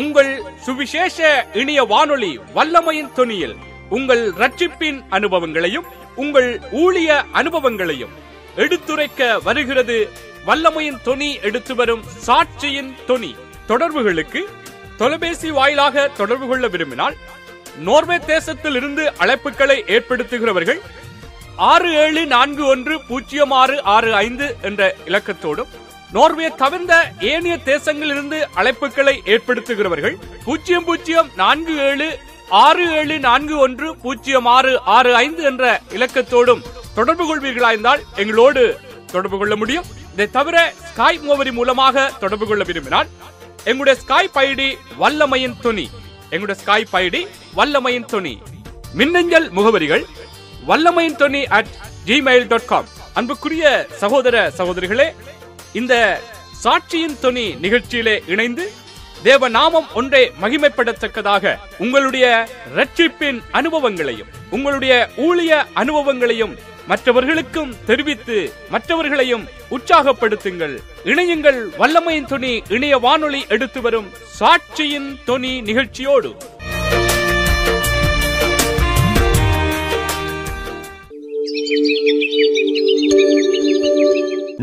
உங்கள் சுவிசேஷ இணைய வானொலி வல்லமையின் தொனியில் உங்கள் ரட்சிப்பின் அனுபவங்களையும் உங்கள் ஊழிய அனுபவங்களையும் எடுத்துரைக்க வருகிறது. வல்லமையின் தொனி எடுத்து வரும் சாட்சியின் தொனி. தொடர்புகளுக்கு தொலைபேசி வாயிலாக தொடர்பு கொள்ள விரும்பினால் நோர்வே தேசத்தில் இருந்து அழைப்புகளை ஏற்படுத்துகிறவர்கள் 67410665 என்ற இலக்கத்தோடும், நோர்வே தவிர்ந்த ஏனைய தேசங்களிலிருந்து அழைப்புகளை ஏற்படுத்துகிறவர்கள் 004767410665 என்ற இலக்கத்தோடும் தொடர்பு கொள்வீர்களாயிருந்தால் எங்களோடு தொடர்பு கொள்ள முடியும். இதை தவிர ஸ்கைப் முகவரி மூலமாக தொடர்பு கொள்ள விரும்பினால் எங்களுடைய ஸ்கைப் ஐடி வல்லமையின் தொனி. எங்களுடைய ஸ்கைப் ஐடி வல்லமையின் தொனி. மின்னஞ்சல் முகவரிகள் வல்லமையின் தொனி @gmail.com. அன்புக்குரிய சகோதர சகோதரிகளே, இந்த சாட்சியின் தொனி நிகழ்ச்சியிலே இணைந்து தேவ நாமம் ஒன்றே மகிமைப்படத்தக்கதாக உங்களுடைய ரட்சிப்பின் அனுபவங்களையும் உங்களுடைய ஊழிய அனுபவங்களையும் மற்றவர்களுக்கும் தெரிவித்து மற்றவர்களையும் உற்சாகப்படுத்துங்கள். இணையுங்கள் வல்லமையின் தொனி இணைய வானொலி எடுத்து வரும் சாட்சியின் தொனி நிகழ்ச்சியோடு.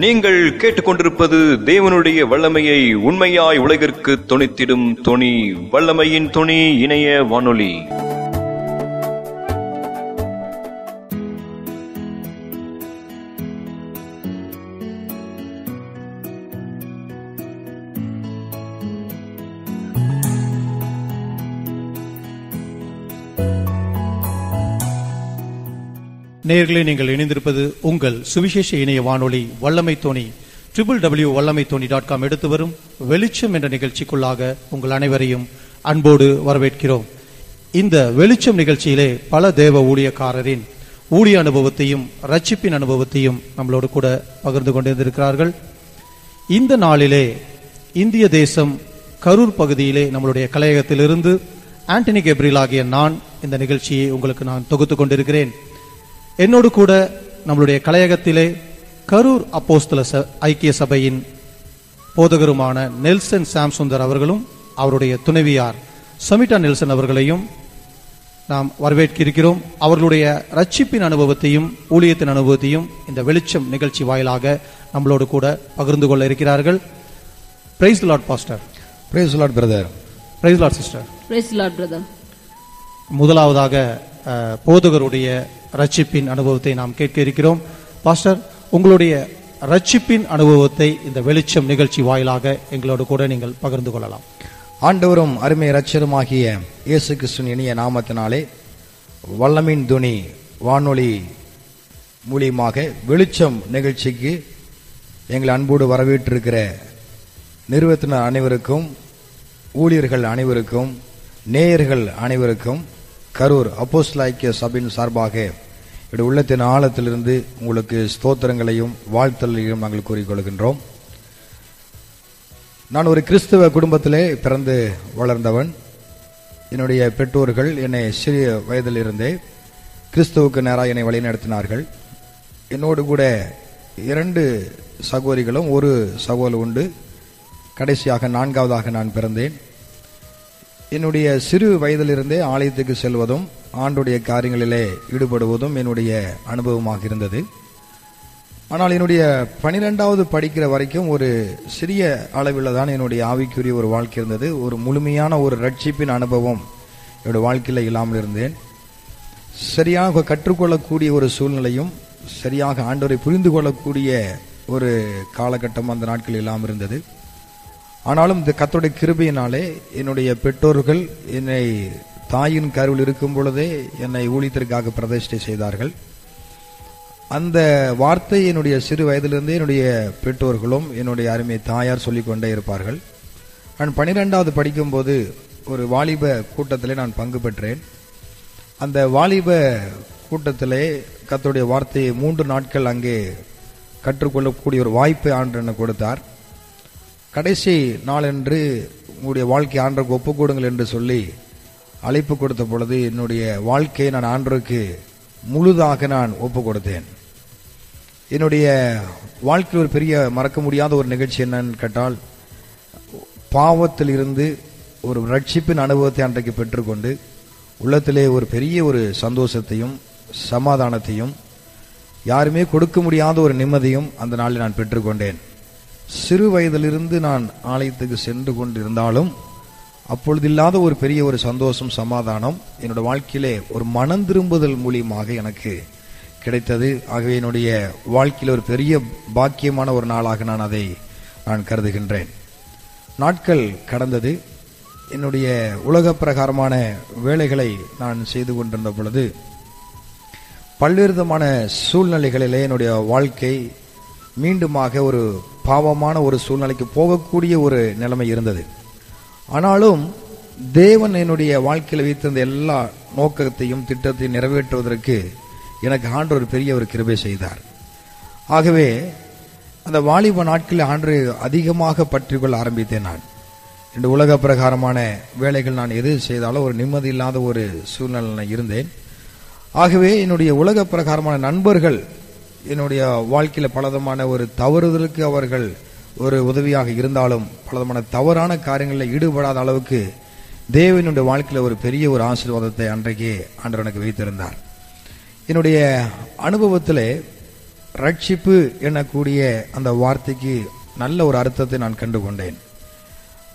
நீங்கள் கேட்டுக்கொண்டிருப்பது தேவனுடைய வல்லமையை உண்மையாய் உலகிற்கு தொனித்திடும் தொனி, வல்லமையின் தொனி இணைய வானொலி. நேயர்களே, நீங்கள் இணைந்திருப்பது உங்கள் சுவிசேஷ இணைய வானொலி வல்லமை தோணி www.vallamaythoni.com எடுத்து வரும் வெளிச்சம் என்ற நிகழ்ச்சிக்குள்ளாக உங்கள் அனைவரையும் அன்போடு வரவேற்கிறோம். இந்த வெளிச்சம் நிகழ்ச்சியிலே பல தேவ ஊழியக்காரரின் ஊழிய அனுபவத்தையும் ரட்சிப்பின் அனுபவத்தையும் நம்மளோடு கூட பகிர்ந்து கொண்டிருக்கிறார்கள். இந்த நாளிலே இந்திய தேசம் கரூர் பகுதியிலே நம்மளுடைய கலையகத்திலிருந்து ஆண்டனி கேப்ரியல் ஆகிய நான் இந்த நிகழ்ச்சியை உங்களுக்கு நான் தொகுத்து கொண்டிருக்கிறேன். என்னோடு கூட நம்மளுடைய கலையகத்திலே கரூர் அப்போஸ்தல ஐக்கிய சபையின் போதகருமான நெல்சன் சாம்சுந்தர் அவர்களும் அவருடைய துணைவியார் சமிட்டா நெல்சன் அவர்களையும் நாம் வரவேற்கிறோம். அவர்களுடைய ரட்சிப்பின் அனுபவத்தையும் ஊழியத்தின் அனுபவத்தையும் இந்த வெளிச்சம் நிகழ்ச்சி வாயிலாக நம்மளோடு கூட பகிர்ந்து கொள்ள இருக்கிறார்கள். Praise the Lord pastor. Praise the Lord brother. Praise the Lord sister. Praise the Lord brother. முதலாவதாக போதகருடைய ரட்சிப்பின் அனுபவத்தை நாம் கேட்க இருக்கிறோம். பாஸ்டர், உங்களுடைய ரட்சிப்பின் அனுபவத்தை இந்த வெளிச்சம் நிகழ்ச்சி வாயிலாக எங்களோடு கூட நீங்கள் பகிர்ந்து கொள்ளலாம். ஆண்டவரும் அருமை இரட்சகருமாகிய இயேசு கிறிஸ்துவின் இனிய நாமத்தினாலே வல்லமையின் துணி வானொலி மூலியமாக வெளிச்சம் நிகழ்ச்சிக்கு எங்கள் அன்போடு வரவேற்றிருக்கிற நிறுவனத்தினர் அனைவருக்கும், ஊழியர்கள் அனைவருக்கும், நேயர்கள் அனைவருக்கும் கரூர் அப்போஸ்தல ஐக்கிய சபையின் சார்பாக என்னுடைய உள்ளத்தின் ஆழத்திலிருந்து உங்களுக்கு ஸ்தோத்திரங்களையும் வாழ்த்தலையும் நாங்கள் கூறிக்கொள்கின்றோம். நான் ஒரு கிறிஸ்தவ குடும்பத்திலே பிறந்து வளர்ந்தவன். என்னுடைய பெற்றோர்கள் என்னை சிறிய வயதிலிருந்தே கிறிஸ்துவுக்கு நேராக என்னை வழிநடத்தினார்கள். என்னோடு கூட 2 சகோதரிகளும் ஒரு சகோதரர் உண்டு. கடைசியாக 4வதாக நான் பிறந்தேன். என்னுடைய சிறு வயதிலிருந்தே ஆலயத்துக்கு செல்வதும் ஆண்டுடைய காரியங்களிலே ஈடுபடுவதும் என்னுடைய அனுபவமாக இருந்தது. ஆனால் என்னுடைய 12வது படிக்கிற வரைக்கும் ஒரு சிறிய அளவில் தான் என்னுடைய ஆவிக்குரிய ஒரு வாழ்க்கை இருந்தது. ஒரு முழுமையான ஒரு ரட்சிப்பின் அனுபவம் என்னுடைய வாழ்க்கையில் இல்லாமல் இருந்தேன். சரியாக கற்றுக்கொள்ளக்கூடிய ஒரு சூழ்நிலையும் சரியாக ஆண்டவரை புரிந்து கொள்ளக்கூடிய ஒரு காலகட்டம் அந்த நாட்கள் இல்லாமல் இருந்தது. ஆனாலும் இந்த கர்த்தருடைய கிருபையினாலே என்னுடைய பெற்றோர்கள் என்னை தாயின் கருவில் இருக்கும் பொழுதே என்னை ஊழியத்திற்காக பிரதிஷ்டை செய்தார்கள். அந்த வார்த்தை என்னுடைய சிறு வயதிலிருந்தே என்னுடைய பெற்றோர்களும் என்னுடைய அருமை தாயார் சொல்லிக்கொண்டே இருப்பார்கள். நான் 12வது படிக்கும்போது ஒரு வாலிப கூட்டத்திலே நான் பங்கு பெற்றேன். அந்த வாலிப கூட்டத்திலே கர்த்தருடைய வார்த்தையை 3 நாட்கள் அங்கே கற்றுக்கொள்ளக்கூடிய ஒரு வாய்ப்பை ஆண்டவர் எனக்கு கொடுத்தார். கடைசி நாளன்று உங்களுடைய வாழ்க்கை ஆண்டவருக்கு ஒப்புக்கொடுங்கள் என்று சொல்லி அழைப்பு கொடுத்த பொழுது என்னுடைய வாழ்க்கையை நான் ஆண்டவருக்கு முழுதாக நான் ஒப்பு கொடுத்தேன். என்னுடைய வாழ்க்கையில் ஒரு பெரிய மறக்க முடியாத ஒரு நிகழ்ச்சி என்னன்னு கேட்டால், பாவத்தில் இருந்து ஒரு ரட்சிப்பின் அனுபவத்தை அன்றைக்கு பெற்றுக்கொண்டு உள்ளத்திலே ஒரு பெரிய ஒரு சந்தோஷத்தையும் சமாதானத்தையும் யாருமே கொடுக்க முடியாத ஒரு நிம்மதியும் அந்த நாளில் நான் பெற்றுக்கொண்டேன். சிறு வயதிலிருந்து நான் ஆலயத்துக்கு சென்று கொண்டிருந்தாலும் அப்பொழுது இல்லாத ஒரு பெரிய ஒரு சந்தோஷம் சமாதானம் என்னோட வாழ்க்கையிலே ஒரு மனம் திரும்புதல் மூலியமாக எனக்கு கிடைத்தது. ஆகவே என்னுடைய வாழ்க்கையில் ஒரு பெரிய பாக்கியமான ஒரு நாளாக நான் கருதுகின்றேன். நாட்கள் கடந்தது. என்னுடைய உலக பிரகாரமான வேலைகளை நான் செய்து கொண்டிருந்த பொழுது பல்வேறு விதமான சூழ்நிலைகளிலே என்னுடைய வாழ்க்கை மீண்டுமாக ஒரு பாவமான ஒரு சூழ்நிலைக்கு போகக்கூடிய ஒரு நிலைமை இருந்தது. ஆனாலும் தேவன் என்னுடைய வாழ்க்கையில் வைத்திருந்த எல்லா நோக்கத்தையும் திட்டத்தையும் நிறைவேற்றுவதற்கு எனக்கு ஆண்டவர் ஒரு பெரிய ஒரு கிருபை செய்தார். ஆகவே அந்த வாலிப நாட்களில் ஆண்டவரை அதிகமாக பற்றி கொள்ள ஆரம்பித்தேன். நான் இந்த உலக பிரகாரமான வேலைகள் நான் எது செய்தாலும் ஒரு நிம்மதி இல்லாத ஒரு சூழ்நிலை இருந்தேன். ஆகவே என்னுடைய உலக பிரகாரமான நண்பர்கள் என்னுடைய வாழ்க்கையில் பலவிதமான ஒரு தவறுதலுக்கு அவர்கள் ஒரு உதவியாக இருந்தாலும் பலவிதமான தவறான காரியங்களில் ஈடுபடாத அளவுக்கு தேவனுடைய வாழ்க்கையில் ஒரு பெரிய ஒரு ஆசீர்வாதத்தை அன்றைக்கு ஆண்டவர் எனக்கு வைத்திருந்தார். என்னுடைய அனுபவத்திலே ரட்சிப்பு எனக்கூடிய அந்த வார்த்தைக்கு நல்ல ஒரு அர்த்தத்தை நான் கண்டுகொண்டேன்.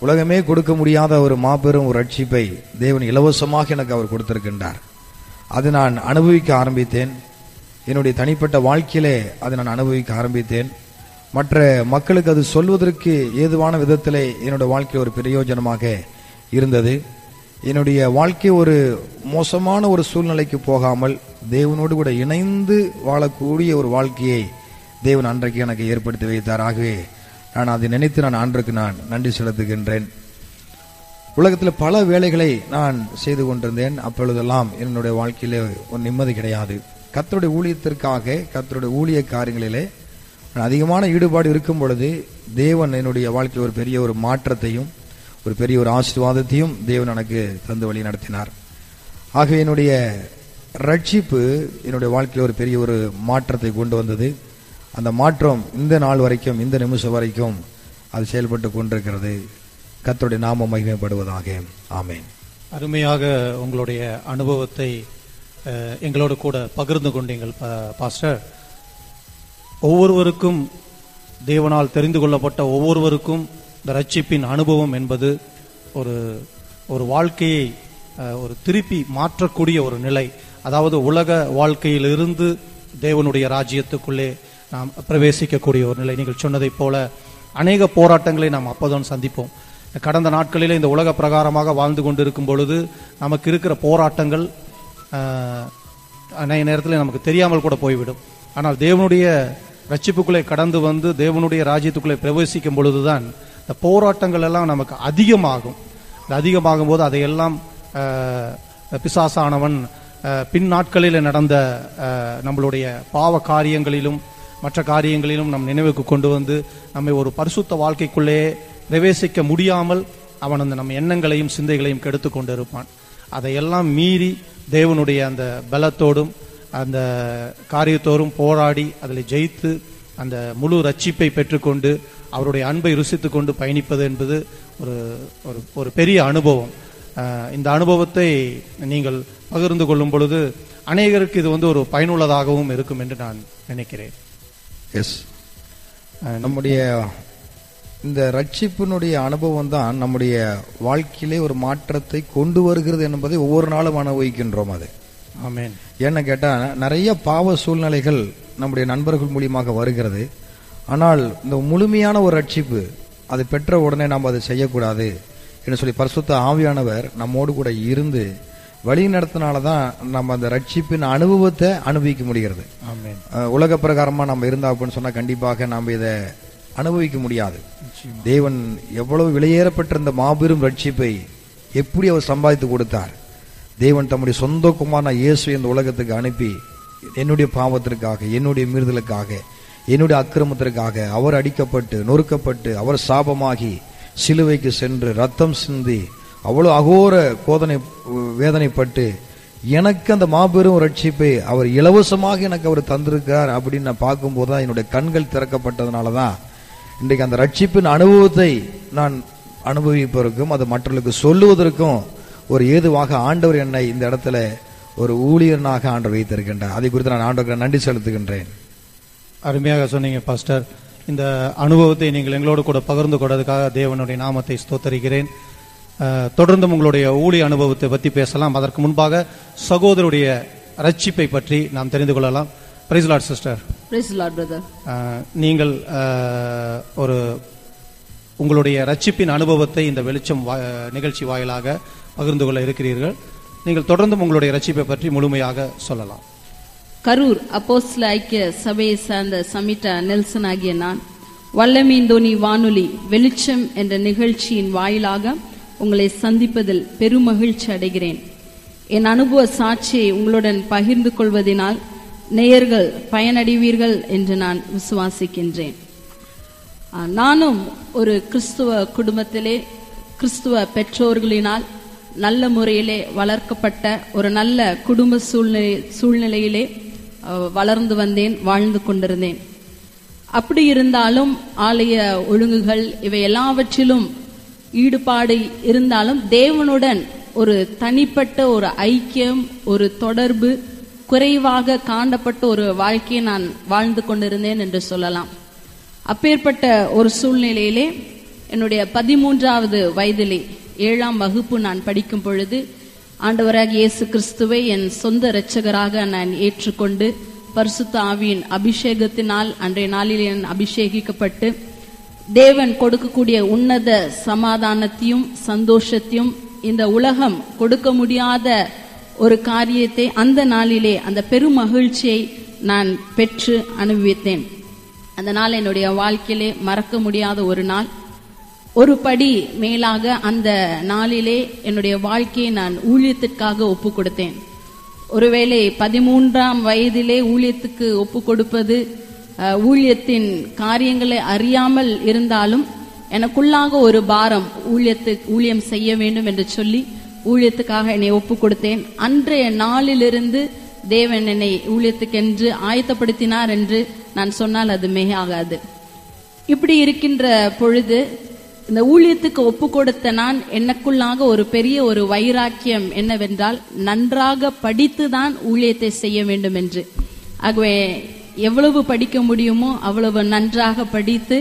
உலகமே கொடுக்க முடியாத ஒரு மாபெரும் ஒரு ரட்சிப்பை தேவன் இலவசமாக எனக்கு அவர் கொடுத்திருக்கின்றார். அதை நான் அனுபவிக்க ஆரம்பித்தேன். என்னுடைய தனிப்பட்ட வாழ்க்கையிலே அதை நான் அனுபவிக்க ஆரம்பித்தேன். மற்ற மக்களுக்கு அது சொல்வதற்கு ஏதுவான விதத்திலே என்னுடைய வாழ்க்கை ஒரு பிரயோஜனமாக இருந்தது. என்னுடைய வாழ்க்கை ஒரு மோசமான ஒரு சூழ்நிலைக்கு போகாமல் தேவனோடு கூட இணைந்து வாழக்கூடிய ஒரு வாழ்க்கையை தேவன் அன்றைக்கு எனக்கு ஏற்படுத்தி வைத்தார். ஆகவே நான் அதை நினைத்து நான் ஆண்டவருக்கு நான் நன்றி செலுத்துகின்றேன். உலகத்தில் பல வேலைகளை நான் செய்து கொண்டிருந்தேன். அப்பொழுதெல்லாம் என்னுடைய வாழ்க்கையிலே ஒரு நிம்மதி கிடையாது. கர்த்தருடைய ஊழியத்திற்காக கர்த்தருடைய ஊழிய காரியங்களிலே அதிகமான ஈடுபாடு இருக்கும் பொழுது தேவன் என்னுடைய வாழ்க்கையில் ஒரு பெரிய ஒரு மாற்றத்தையும் ஒரு பெரிய ஒரு ஆசீர்வாதத்தையும் தேவன் எனக்கு தந்து வழி நடத்தினார். ஆகவே என்னுடைய ரட்சிப்பு என்னுடைய வாழ்க்கையில் ஒரு பெரிய ஒரு மாற்றத்தை கொண்டு வந்தது. அந்த மாற்றம் இந்த நாள் வரைக்கும் இந்த நிமிஷம் வரைக்கும் அது செயல்பட்டு கொண்டிருக்கிறது. கர்த்தருடைய நாமம் மகிமைப்படுவதாக. ஆமென். அருமையாக உங்களுடைய அனுபவத்தை எங்களோடு கூட பகிர்ந்து கொண்டீங்கள் பாஸ்டர். ஒவ்வொருவருக்கும் தேவனால் தெரிந்து கொள்ளப்பட்ட ஒவ்வொருவருக்கும் இந்த ரட்சிப்பின் அனுபவம் என்பது ஒரு வாழ்க்கையை ஒரு திருப்பி மாற்றக்கூடிய ஒரு நிலை. அதாவது உலக வாழ்க்கையிலிருந்து தேவனுடைய ராஜ்யத்துக்குள்ளே நாம் பிரவேசிக்கக்கூடிய ஒரு நிலை. நீங்கள் சொன்னதைப் போல அநேக போராட்டங்களை நாம் அப்போதான் சந்திப்போம். கடந்த நாட்களிலே இந்த உலக பிரகாரமாக வாழ்ந்து கொண்டிருக்கும் பொழுது நமக்கு இருக்கிற போராட்டங்கள் அநேக நேரத்தில் நமக்கு தெரியாமல் கூட போய்விடும். ஆனால் தேவனுடைய ரட்சிப்புக்குள்ளே கடந்து வந்து தேவனுடைய ராஜ்யத்துக்குள்ளே பிரவேசிக்கும் பொழுதுதான் இந்த போராட்டங்கள் எல்லாம் நமக்கு அதிகமாகும். இந்த அதிகமாகும் போது அதையெல்லாம் பிசாசானவன் பின் நாட்களில் நடந்த நம்மளுடைய பாவ காரியங்களிலும் மற்ற காரியங்களிலும் நம் நினைவுக்கு கொண்டு வந்து நம்மை ஒரு பரிசுத்த வாழ்க்கைக்குள்ளே பிரவேசிக்க முடியாமல் அவன் அந்த நம்ம எண்ணங்களையும் சிந்தைகளையும் கெடுத்து கொண்டு இருப்பான். அதையெல்லாம் மீறி தேவனுடைய அந்த பலத்தோடும் அந்த காரியத்தோடும் போராடி அதில் ஜெயித்து அந்த முழு ரட்சிப்பை பெற்றுக்கொண்டு அவருடைய அன்பை ருசித்து கொண்டு பயணிப்பது என்பது ஒரு பெரிய அனுபவம். இந்த அனுபவத்தை நீங்கள் பகிர்ந்து கொள்ளும் பொழுது அநேகருக்கு இது ஒரு பயனுள்ளதாகவும் இருக்கும் என்று நான் நினைக்கிறேன். எஸ், நம்முடைய இந்த ரட்சிப்பினுடைய அனுபவம் தான் நம்முடைய வாழ்க்கையிலே ஒரு மாற்றத்தை கொண்டு வருகிறது என்பதை ஒவ்வொரு நாளும் அனுபவிக்கின்றோம். அது ஆமென். ஏன்னு கேட்டா நிறைய பாவ சூழ்நிலைகள் நம்முடைய நண்பர்கள் மூலியமாக வருகிறது. ஆனால் இந்த முழுமையான ஒரு ரட்சிப்பு அது பெற்ற உடனே நாம் அதை செய்யக்கூடாது என்று சொல்லி பரிசுத்த ஆவியானவர் நம்மோடு கூட இருந்து வழி நடத்தினால்தான் நம்ம அந்த ரட்சிப்பின் அனுபவத்தை அனுபவிக்க முடிகிறது. ஆமென். உலக பிரகாரமா நம்ம இருந்தா அப்படின்னு சொன்னா கண்டிப்பாக நாம் இதை அனுபவிக்க முடியாது. தேவன் எவ்வளவு விலையேறப்பட்டிருந்த மாபெரும் ரட்சிப்பை எப்படி அவர் சம்பாதித்து கொடுத்தார். தேவன் தம்முடைய சொந்த குமாரனான இயேசு இந்த உலகத்துக்கு அனுப்பி என்னுடைய பாவத்திற்காக என்னுடைய மீறுதலுக்காக என்னுடைய அக்கிரமத்திற்காக அவர் அடிக்கப்பட்டு நொறுக்கப்பட்டு அவர் சாபமாகி சிலுவைக்கு சென்று ரத்தம் சிந்தி அவ்வளவு அகோர வேதனைப்பட்டு எனக்கு அந்த மாபெரும் ரட்சிப்பை அவர் இலவசமாக எனக்கு அவர் தந்திருக்கிறார் அப்படின்னு நான் பார்க்கும்போது தான் என்னுடைய கண்கள் திறக்கப்பட்டதுனால தான் இன்றைக்கு அந்த ரட்சிப்பின் அனுபவத்தை நான் அனுபவிப்பதற்கும் அது மற்றவர்களுக்கு சொல்லுவதற்கும் ஒரு ஏதுவாக ஆண்டவர் என்னை இந்த இடத்துல ஒரு ஊழியனாக ஆண்டவர் வைத்திருக்கின்றார். அதை குறித்து நான் ஆண்டவருக்கு நன்றி செலுத்துகின்றேன். அருமையாக சொன்னீங்க பாஸ்டர். இந்த அனுபவத்தை நீங்கள் எங்களோடு கூட பகிர்ந்து கொண்டதுக்காக தேவனுடைய நாமத்தை ஸ்தோத்தரிக்கிறேன். தொடர்ந்து உங்களுடைய ஊழிய அனுபவத்தை பற்றி பேசலாம். அதற்கு முன்பாக சகோதரருடைய ரட்சிப்பை பற்றி நாம் தெரிந்து கொள்ளலாம். Praise Lord sister. Praise Lord brother. நீங்கள் ஒரு உங்களுடைய ரட்சிப்பின் அனுபவத்தை இந்த வெளிச்சம் நிகழ்ச்சி வாயிலாக பகிர்ந்து கொள்ள இருக்கிறீர்கள். நீங்கள் தொடர்ந்து உங்களுடைய ரட்சிப்பை பற்றி முழுமையாக சொல்லலாம். கரூர் அப்போஸ்தல ஐக்கிய சபையை சார்ந்த சமிட்டா நெல்சன் ஆகிய நான் வல்லமையின் தோனி வானொலி வெளிச்சம் என்ற நிகழ்ச்சியின் வாயிலாக உங்களை சந்திப்பதில் பெருமகிழ்ச்சி அடைகிறேன். என் அனுபவ சாட்சியை உங்களுடன் பகிர்ந்து கொள்வதனால் நேயர்கள் பயனடைவீர்கள் என்று நான் விசுவாசிக்கின்றேன். நானும் ஒரு கிறிஸ்துவ குடும்பத்திலே கிறிஸ்துவ பெற்றோர்களினால் நல்ல முறையிலே வளர்க்கப்பட்ட ஒரு நல்ல குடும்ப சூழ்நிலையிலே வளர்ந்து வந்தேன், வாழ்ந்து கொண்டிருந்தேன். அப்படி இருந்தாலும் ஆலய ஒழுங்குகள் இவை எல்லாவற்றிலும் ஈடுபாடு இருந்தாலும் தேவனுடன் ஒரு தனிப்பட்ட ஒரு ஐக்கியம், ஒரு தொடர்பு குறைவாக காணப்பட்ட ஒரு வாழ்க்கையை நான் வாழ்ந்து கொண்டிருந்தேன் என்று சொல்லலாம். அப்பேற்பட்ட ஒரு சூழ்நிலையிலே என்னுடைய 13வது வயதிலே 7ஆம் வகுப்பு நான் படிக்கும் பொழுது ஆண்டவராக இயேசு கிறிஸ்துவை என் சொந்த இரட்சகராக நான் ஏற்றுக்கொண்டு பரிசுத்த ஆவியின் அபிஷேகத்தினால் அன்றைய நாளில் அபிஷேகிக்கப்பட்டு தேவன் கொடுக்கக்கூடிய உன்னத சமாதானத்தையும் சந்தோஷத்தையும் இந்த உலகம் கொடுக்க முடியாத ஒரு காரியத்தை அந்த நாளிலே அந்த பெரும் மகிழ்ச்சியை நான் பெற்று அனுபவித்தேன். அந்த நாள் என்னுடைய வாழ்க்கையிலே மறக்க முடியாத ஒரு நாள். ஒரு படி மேலாக அந்த நாளிலே என்னுடைய வாழ்க்கையை நான் ஊழியத்திற்காக ஒப்பு கொடுத்தேன். ஒருவேளை 13ஆம் வயதிலே ஊழியத்துக்கு ஒப்பு கொடுப்பது, ஊழியத்தின் காரியங்களை அறியாமல் இருந்தாலும் எனக்குள்ளாக ஒரு பாரம், ஊழியம் செய்ய வேண்டும் என்று சொல்லி ஊழியத்துக்காக என்னை ஒப்பு கொடுத்தேன். அன்றைய நாளிலிருந்து தேவன் என்னை ஊழியத்துக்கென்று ஆயத்தப்படுத்தினார் என்று நான் சொன்னால் அது மிகையாகாது. இப்படி இருக்கின்ற பொழுது இந்த ஊழியத்துக்கு ஒப்பு கொடுத்த நான் எனக்குள்ளாக ஒரு பெரிய ஒரு வைராக்கியம் என்னவென்றால் நன்றாக படித்துதான் ஊழியத்தை செய்ய வேண்டும் என்று. ஆகவே எவ்வளவு படிக்க முடியுமோ அவ்வளவு நன்றாக படித்து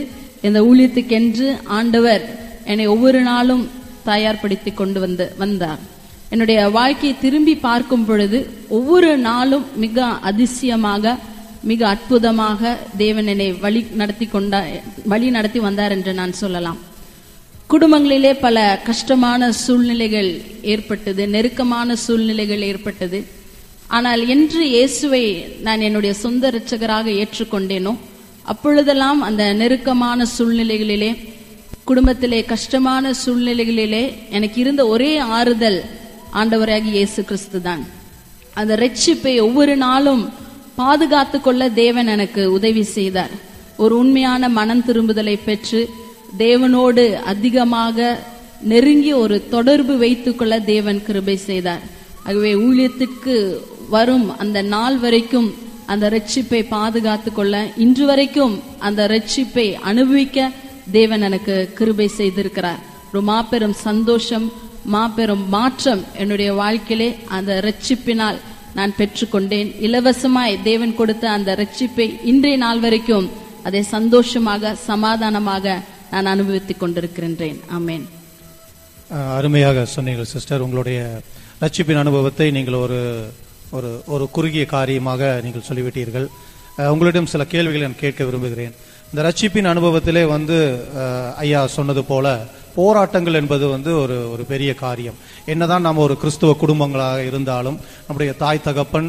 இந்த ஊழியத்துக்கென்று ஆண்டவர் என்னை ஒவ்வொரு நாளும் தயார்படுத்தி கொண்டு வந்தார். என்னுடைய வாழ்க்கையை திரும்பி பார்க்கும் பொழுது ஒவ்வொரு நாளும் மிக அதிசயமாக மிக அற்புதமாக தேவன் என்னை வழி நடத்தி வந்தார் என்று நான் சொல்லலாம். குடும்பங்களிலே பல கஷ்டமான சூழ்நிலைகள் ஏற்பட்டது, நெருக்கமான சூழ்நிலைகள் ஏற்பட்டது. ஆனால் என்று இயேசுவை நான் என்னுடைய சொந்த இரட்சகராக ஏற்றுக்கொண்டேனோ அப்பொழுதெல்லாம் அந்த நெருக்கமான சூழ்நிலைகளிலே, குடும்பத்திலே கஷ்டமான சூழ்நிலைகளிலே எனக்கு இருந்த ஒரே ஆறுதல் ஆண்டவராகிய இயேசு கிறிஸ்து தான். அந்த ரட்சிப்பை ஒவ்வொரு நாளும் பாதுகாத்து கொள்ள தேவன் எனக்கு உதவி செய்தார். ஒரு உண்மையான மனம் திரும்புதலை பெற்று தேவனோடு அதிகமாக நெருங்கி ஒரு தொடர்பு வைத்துக் கொள்ள தேவன் கிருபை செய்தார். ஆகவே ஊழியத்துக்கு வரும் அந்த நாள் வரைக்கும் அந்த ரட்சிப்பை பாதுகாத்து கொள்ள, இன்று வரைக்கும் அந்த ரட்சிப்பை அனுபவிக்க தேவன் எனக்கு கிருபை செய்திருக்கிறார். ஒரு மாபெரும் சந்தோஷம், மாபெரும் மாற்றம் என்னுடைய வாழ்க்கையிலே அந்த ரட்சிப்பினால் நான் பெற்றுக்கொண்டேன். இலவசமாய் தேவன் கொடுத்த அந்த ரட்சிப்பை இன்றைய நாள் வரைக்கும் அதை சந்தோஷமாக சமாதானமாக நான் அனுபவித்துக் கொண்டிருக்கின்றேன். ஆமென். அருமையாக சொன்னீர்கள் சிஸ்டர். உங்களுடைய ரட்சிப்பின் அனுபவத்தை நீங்கள் ஒரு குறுகிய காரியமாக நீங்கள் சொல்லிவிட்டீர்கள். உங்களிடம் சில கேள்விகளை நான் கேட்க விரும்புகிறேன். இந்த ரட்சிப்பின் அனுபவத்திலே ஐயா சொன்னது போல போராட்டங்கள் என்பது ஒரு பெரிய காரியம். என்னதான் நாம் ஒரு கிறிஸ்துவ குடும்பங்களாக இருந்தாலும், நம்முடைய தாய் தகப்பன்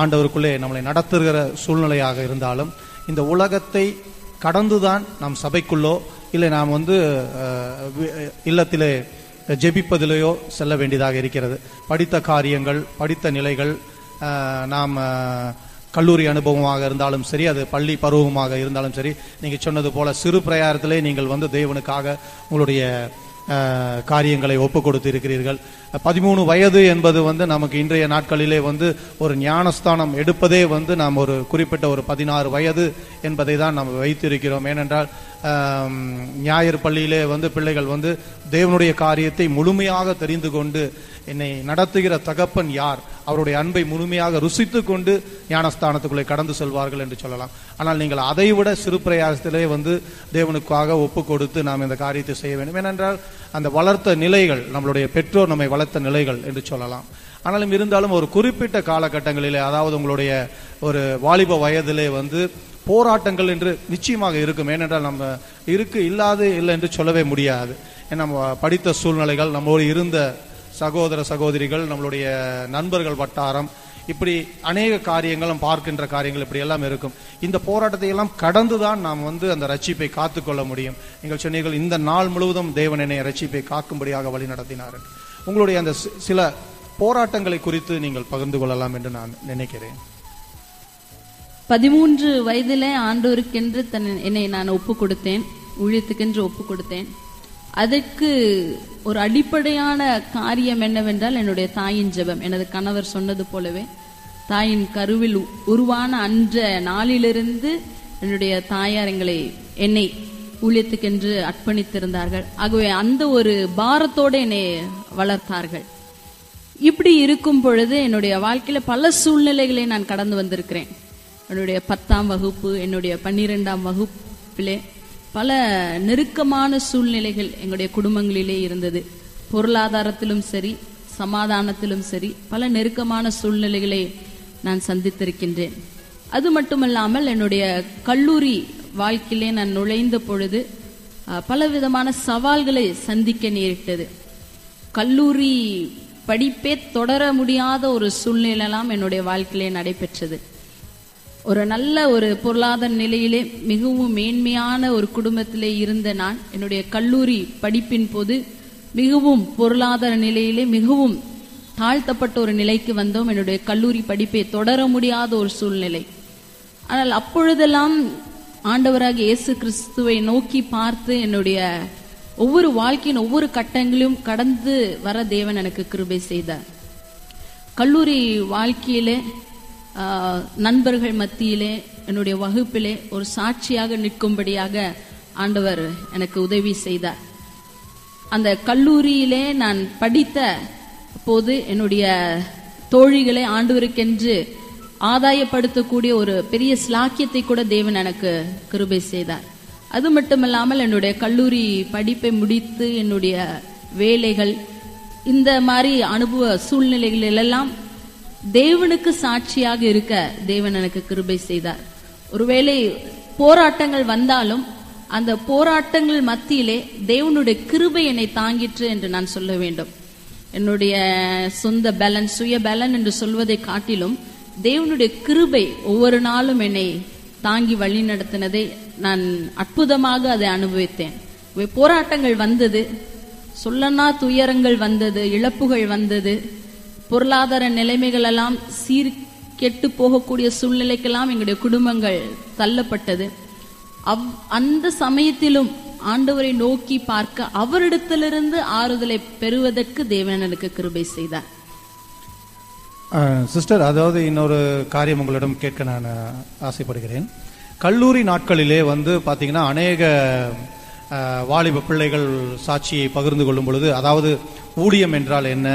ஆண்டவருக்குள்ளே நம்மளை நடத்துகிற சூழ்நிலையாக இருந்தாலும், இந்த உலகத்தை கடந்துதான் நாம் சபைக்குள்ளோ இல்லை நாம் இல்லத்திலே ஜெபிப்பதிலேயோ செல்ல வேண்டியதாக இருக்கிறது. படித்த காரியங்கள், படித்த நிலைகள், நாம் கல்லூரி அனுபவமாக இருந்தாலும் சரி, அது பள்ளி பருவமாக இருந்தாலும் சரி, நீங்கள் சொன்னது போல சிறு பிரயாரத்திலே நீங்கள் தேவனுக்காக உங்களுடைய காரியங்களை ஒப்பு கொடுத்து இருக்கிறீர்கள். 13 வயது என்பது நமக்கு இன்றைய நாட்களிலே ஒரு ஞானஸ்தானம் எடுப்பதே நாம் ஒரு குறிப்பிட்ட ஒரு 16 வயது என்பதை தான் நாம் வைத்திருக்கிறோம். ஏனென்றால் ஞாயிறு பள்ளியிலே வந்து பிள்ளைகள் வந்து தேவனுடைய காரியத்தை முழுமையாக தெரிந்து கொண்டு என்னை நடத்துகிற தகப்பன் யார், அவருடைய அன்பை முழுமையாக ருசித்து கொண்டு ஞானஸ்தானத்துக்குள்ளே கடந்து செல்வார்கள் என்று சொல்லலாம். ஆனால் நீங்கள் அதைவிட சிறு பிரயாசத்திலே வந்து தேவனுக்காக ஒப்பு கொடுத்து நாம் இந்த காரியத்தை செய்ய வேண்டும். ஏனென்றால் அந்த வளர்த்த நிலைகள், நம்மளுடைய பெற்றோர் நம்மை வளர்த்த நிலைகள் என்று சொல்லலாம். ஆனாலும் இருந்தாலும் ஒரு குறிப்பிட்ட காலகட்டங்களிலே, அதாவது உங்களுடைய ஒரு வாலிப வயதிலே வந்து போராட்டங்கள் என்று நிச்சயமாக இருக்கும். ஏனென்றால் நம்ம இல்லாது இல்லை என்று சொல்லவே முடியாது. நம்ம படித்த சூழ்நிலைகள், நம்மோடு இருந்த சகோதர சகோதரிகள், நம்மளுடைய நண்பர்கள் வட்டாரம், இப்படி அநேக காரியங்கள், பார்க்கின்ற காரியங்கள் இப்படி எல்லாம் இருக்கும். இந்த போராட்டத்தை எல்லாம் கடந்துதான் நாம் வந்து அந்த ரட்சிப்பை காத்துக்கொள்ள முடியும். நீங்கள் சொன்னீர்கள், இந்த நாள் முழுவதும் தேவன் என்னை ரட்சிப்பை காக்கும்படியாக வழி நடத்தினார். உங்களுடைய அந்த சில போராட்டங்களை குறித்து நீங்கள் பகிர்ந்து கொள்ளலாம் என்று நான் நினைக்கிறேன். 13 வயதிலே ஆண்டவருக்கென்று என்னை நான் ஒப்பு கொடுத்தேன், ஊழியத்துக்கென்று ஒப்பு கொடுத்தேன். அதற்கு ஒரு அடிப்படையான காரியம் என்னவென்றால் என்னுடைய தாயின் ஜெபம். எனது கணவர் சொன்னது போலவே தாயின் கருவில் உருவான அன்ற நாளிலிருந்து என்னுடைய தாயார் என்னை ஊழியத்துக்கென்று அர்ப்பணித்திருந்தார்கள். ஆகவே அந்த ஒரு பாரத்தோடு என்னை வளர்த்தார்கள். இப்படி இருக்கும் பொழுது என்னுடைய வாழ்க்கையில பல சூழ்நிலைகளை நான் கடந்து வந்திருக்கிறேன். என்னுடைய 10ஆம் வகுப்பு, என்னுடைய 12ஆம் வகுப்பிலே பல நெருக்கமான சூழ்நிலைகள் எங்களுடைய குடும்பங்களிலே இருந்தது. பொருளாதாரத்திலும் சரி, சமாதானத்திலும் சரி, பல நெருக்கமான சூழ்நிலைகளை நான் சந்தித்திருக்கின்றேன். அது மட்டுமல்லாமல் என்னுடைய கல்லூரி வாழ்க்கையிலே நான் நுழைந்த பொழுது பலவிதமான சவால்களை சந்திக்க நேரிட்டது. கல்லூரி படிப்பே தொடர முடியாத ஒரு சூழ்நிலையெல்லாம் என்னுடைய வாழ்க்கையிலே நடைபெற்றது. ஒரு நல்ல ஒரு பொருளாதார நிலையிலே மிகவும் மேன்மையான ஒரு குடும்பத்திலே இருந்த நான் என்னுடைய கல்லூரி படிப்பின் போது மிகவும் பொருளாதார நிலையிலே மிகவும் தாழ்த்தப்பட்ட ஒரு நிலைக்கு வந்தோம். என்னுடைய கல்லூரி படிப்பை தொடர முடியாத ஒரு சூழ்நிலை. ஆனால் அப்பொழுதெல்லாம் ஆண்டவராகிய இயேசு கிறிஸ்துவை நோக்கி பார்த்து என்னுடைய ஒவ்வொரு வாழ்க்கையின் ஒவ்வொரு கட்டங்களையும் கடந்து வர தேவன் எனக்கு கிருபை செய்தார். கல்லூரி வாழ்க்கையிலே நண்பர்கள் மத்தியிலே என்னுடைய வகுப்பிலே ஒரு சாட்சியாக நிற்கும்படியாக ஆண்டவர் எனக்கு உதவி செய்தார். அந்த கல்லூரியிலே நான் படித்த போது என்னுடைய தோழிகளை ஆண்டவருக்கென்று ஆதாயப்படுத்தக்கூடிய ஒரு பெரிய ஸ்லாக்கியத்தை கூட தேவன் எனக்கு கிருபை செய்தார். அது மட்டுமல்லாமல் என்னுடைய கல்லூரி படிப்பை முடித்து என்னுடைய வேலைகள், இந்த மாதிரி அனுபவ சூழ்நிலைகள் எல்லாம் தேவனுக்கு சாட்சியாக இருக்க தேவன் எனக்கு கிருபை செய்தார். ஒருவேளை போராட்டங்கள் வந்தாலும் அந்த போராட்டங்கள் மத்தியிலே தேவனுடைய கிருபை என்னை தாங்கிற்று என்று நான் சொல்ல வேண்டும். என்னுடைய சொந்த பேலன்ஸ், சுய பேலன் என்று சொல்வதை காட்டிலும் தேவனுடைய கிருபை ஒவ்வொரு நாளும் என்னை தாங்கி வழி நடத்தினதை நான் அற்புதமாக அதை அனுபவித்தேன். போராட்டங்கள் வந்தது, சொல்லனா துயரங்கள் வந்தது, இழப்புகள் வந்தது, பொருளாதார நிலைமைகள் எல்லாம் கெட்டு போகக்கூடிய சூழ்நிலைக்கெல்லாம் எங்களுடைய குடும்பங்கள் தள்ளப்பட்டது. அந்த சமயத்திலும் ஆண்டவரை நோக்கி பார்க்க, அவரிடத்திலிருந்து ஆறுதலை பெறுவதற்கு தேவன் எனக்கு கிருபை செய்தார். சிஸ்டர், அதாவது இன்னொரு காரியம் உங்களிடம் கேட்க நான் ஆசைப்படுகிறேன். கல்லூரி நாட்களிலே வந்து பாத்தீங்கன்னா அநேக வாலிப பிள்ளைகள் சாட்சியை பகிர்ந்து கொள்ளும் பொழுது, அதாவது ஊழியம் என்றால் என்ன,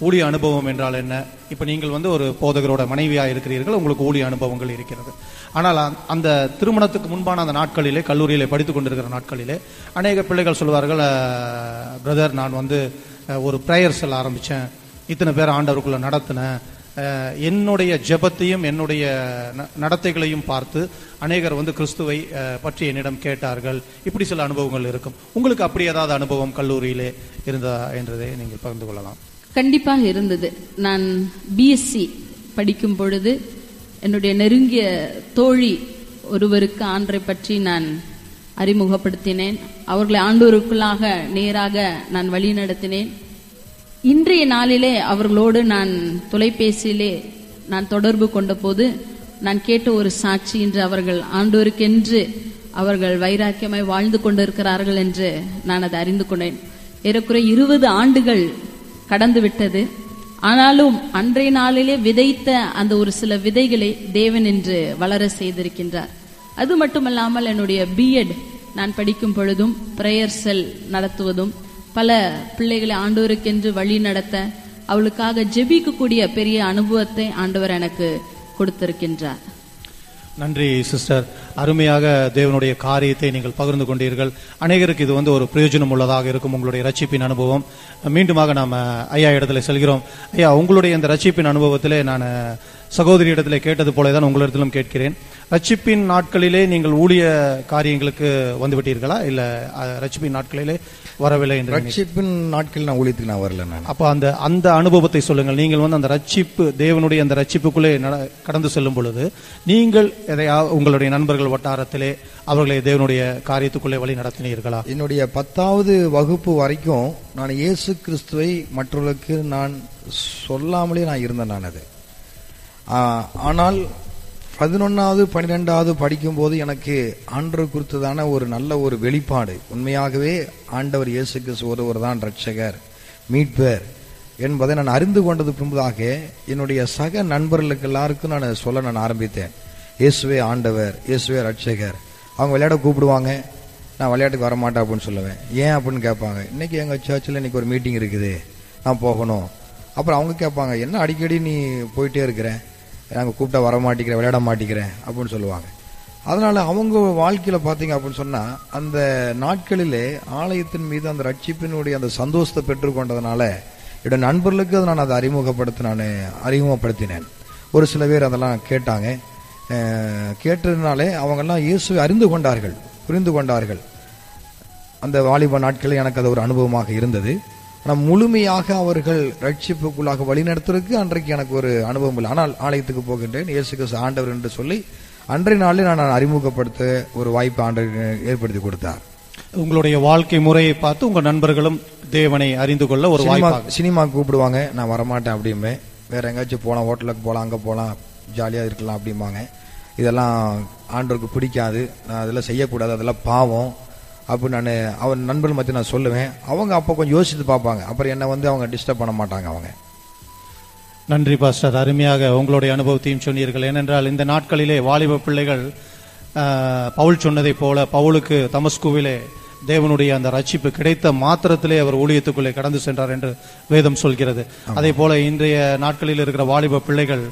ஊழிய அனுபவம் என்றால் என்ன. இப்ப நீங்கள் வந்து ஒரு போதகரோட மனைவியா இருக்கிறீர்கள், உங்களுக்கு ஊழிய அனுபவங்கள் இருக்கிறது. ஆனால் அந்த திருமணத்துக்கு முன்பான அந்த நாட்களிலே, கல்லூரியிலே படித்துக் கொண்டிருக்கிற நாட்களிலே அநேக பிள்ளைகள் சொல்வார்கள், பிரதர் நான் வந்து ஒரு பிரேயர் செல்ல ஆரம்பிச்சேன், இத்தனை பேர் ஆண்டவருக்குள்ள நடத்தினேன், என்னுடைய ஜெபத்தையும் என்னுடைய நடத்தைகளையும் பார்த்து அநேகர் வந்து கிறிஸ்துவை பற்றி என்னிடம் கேட்டார்கள். இப்படி சில அனுபவங்கள் இருக்கும். உங்களுக்கு அப்படி ஏதாவது அனுபவம் கல்லூரியிலே இருந்ததா என்றதை நீங்கள் பகிர்ந்து கொள்ளலாம். கண்டிப்பாக இருந்தது. நான் பிஎஸ்சி படிக்கும் பொழுது என்னுடைய நெருங்கிய தோழி ஒருவருக்கு ஆண்டரை பற்றி நான் அறிமுகப்படுத்தினேன். அவர்களை ஆண்டவருக்குள்ளாக நேராக நான் வழி நடத்தினேன். இன்றைய நாளிலே அவர்களோடு நான் தொலைபேசியிலே நான் தொடர்பு கொண்ட போது நான் கேட்ட ஒரு சாட்சி, இன்று அவர்கள் ஆண்டவருக்கென்று அவர்கள் வைராக்கியமாய் வாழ்ந்து கொண்டிருக்கிறார்கள் என்று நான் அதை அறிந்து கொண்டேன். ஏறக்குறைய 20 ஆண்டுகள் கடந்து விட்டது. ஆனாலும் அன்றைய நாளிலே விதைத்த அந்த ஒரு சில விதைகளை தேவன் என்று வளர செய்திருக்கின்றார். அது மட்டுமல்லாமல் என்னுடைய பிஎட் நான் படிக்கும் பொழுதும் பிரேயர் செல் நடத்துவதும் பல பிள்ளைகளை ஆண்டவருக்கென்று வழி நடத்த அவளுக்காக ஜெபிக்கக்கூடிய பெரிய அனுபவத்தை ஆண்டவர் எனக்கு கொடுத்திருக்கின்றார். நன்றி சிஸ்டர். அருமையாக தேவனுடைய காரியத்தை நீங்கள் பகிர்ந்து கொண்டீர்கள். அநேகருக்கு இது ஒரு பிரயோஜனம் உள்ளதாக இருக்கும் உங்களுடைய ரட்சிப்பின் அனுபவம். மீண்டுமாக நாம் ஐயா இடத்துல செல்கிறோம். ஐயா, உங்களுடைய இந்த ரட்சிப்பின் அனுபவத்திலே நான் சகோதரி இடத்துல கேட்டது போலதான் உங்களிடத்திலும் கேட்கிறேன். ரட்சிப்பின் நாட்களிலே நீங்கள் ஊழிய காரியங்களுக்கு வந்துவிட்டீர்களா, இல்ல ரட்சிப்பின் நாட்களிலே வரவில்லை? என்று ரட்சிப்பின் நாட்களில் நான் ஊழியத்துக்கு நான் வரல. அப்ப அந்த அனுபவத்தை சொல்லுங்கள். நீங்கள் அந்த ரட்சிப்பு, தேவனுடைய அந்த ரட்சிப்புக்குள்ளே கடந்து செல்லும் பொழுது நீங்கள் எதையாவது உங்களுடைய நண்பர்கள் வட்டாரத்திலே அவர்களை தேவனுடைய காரியத்துக்குள்ளே வழி நடத்தினீர்களா? என்னுடைய 10வது வகுப்பு வரைக்கும் நான் இயேசு கிறிஸ்துவை மற்றவர்களுக்கு நான் சொல்லாமலே நான் இருந்தேன். நான் அது ஆனால் 11வது 12வது படிக்கும்போது எனக்கு ஆண்டவர் குறித்ததான ஒரு நல்ல ஒரு வெளிப்பாடு, உண்மையாகவே ஆண்டவர் இயேசு கிறிஸ்து ஒருவர் தான் ரட்சகர், மீட்பர் என்பதை நான் அறிந்து கொண்டது பின்பதாக என்னுடைய சக நண்பர்களுக்கு எல்லாருக்கும் நான் சொல்ல நான் ஆரம்பித்தேன். இயேசுவே ஆண்டவர், இயேசுவே ரட்சகர். அவங்க விளையாட கூப்பிடுவாங்க, நான் விளையாட்டுக்கு வரமாட்டேன் அப்படின்னு சொல்லுவேன். ஏன் அப்படின்னு கேட்பாங்க. இன்னைக்கு எங்கள் சர்ச்சில் இன்னைக்கு ஒரு மீட்டிங் இருக்குது, நான் போகணும். அப்புறம் அவங்க கேட்பாங்க, என்ன அடிக்கடி நீ போயிட்டே இருக்கிற, நாங்கள் கூப்பிட்டா வர மாட்டேங்கிறேன், விளையாட மாட்டேங்கிறேன் அப்படின்னு சொல்லுவாங்க. அதனால அவங்க வாழ்க்கையில் பார்த்தீங்க அப்படின்னு சொன்னால் அந்த நாட்களிலே ஆலயத்தின் மீது அந்த ரட்சிப்பினுடைய அந்த சந்தோஷத்தை பெற்றுக்கொண்டதுனால என்னுடைய நண்பர்களுக்கு அதை நான் அதை அறிமுகப்படுத்தினேன். ஒரு சில பேர் அதெல்லாம் கேட்டாங்க. கேட்டதுனாலே அவங்கெல்லாம் இயேசுவை அறிந்து கொண்டார்கள், புரிந்து கொண்டார்கள். அந்த வாலிப நாட்களில் எனக்கு அது ஒரு அனுபவமாக இருந்தது. ஆனால் முழுமையாக அவர்கள் ரட்சிப்புக்குள்ளாக வழிநடத்துறதுக்கு அன்றைக்கு எனக்கு ஒரு அனுபவம் இல்லை. ஆனால் ஆலயத்துக்கு போகின்றேன், இயேசு கிறிஸ்து ஆண்டவர் என்று சொல்லி அன்றைய நாளில் நான் அறிமுகப்படுத்த ஒரு வாய்ப்பு ஆண்டவர் ஏற்படுத்தி கொடுத்தார். உங்களுடைய வாழ்க்கை முறையை பார்த்து உங்க நண்பர்களும் தேவனை அறிந்து கொள்ள ஒரு வாய்ப்பு. சினிமா கூப்பிடுவாங்க, நான் வரமாட்டேன் அப்படிமே. வேற எங்கேயாச்சும் போகலாம், ஹோட்டலுக்கு போகலாம், அங்கே போகலாம், ஜாலியாக இருக்கலாம் அப்படிம்பாங்க. இதெல்லாம் ஆண்டவருக்கு பிடிக்காது, நான் அதெல்லாம் செய்யக்கூடாது, அதெல்லாம் பாவம் அப்படின்னு நான் அவன் நண்பர்கள் மத்திய நான் சொல்லுவேன். அவங்க அப்போ கொஞ்சம் யோசித்து பார்ப்பாங்க, அப்புறம் என்ன அவங்க டிஸ்டர்ப் பண்ண மாட்டாங்க அவங்க. நன்றி பாஸ்டர், அருமையாக உங்களுடைய அனுபவத்தையும் சொன்னீர்கள். ஏனென்றால் இந்த நாட்களிலே வாலிப பிள்ளைகள் பவுல் சொன்னதை போல பவுலுக்கு தமஸ்குவிலே தேவனுடைய அந்த ரட்சிப்பு கிடைத்த மாத்திரத்திலே அவர் ஊழியத்துக்குள்ளே கடந்து சென்றார் என்று வேதம் சொல்கிறது. அதே போல இன்றைய நாட்களில் இருக்கிற வாலிப பிள்ளைகள்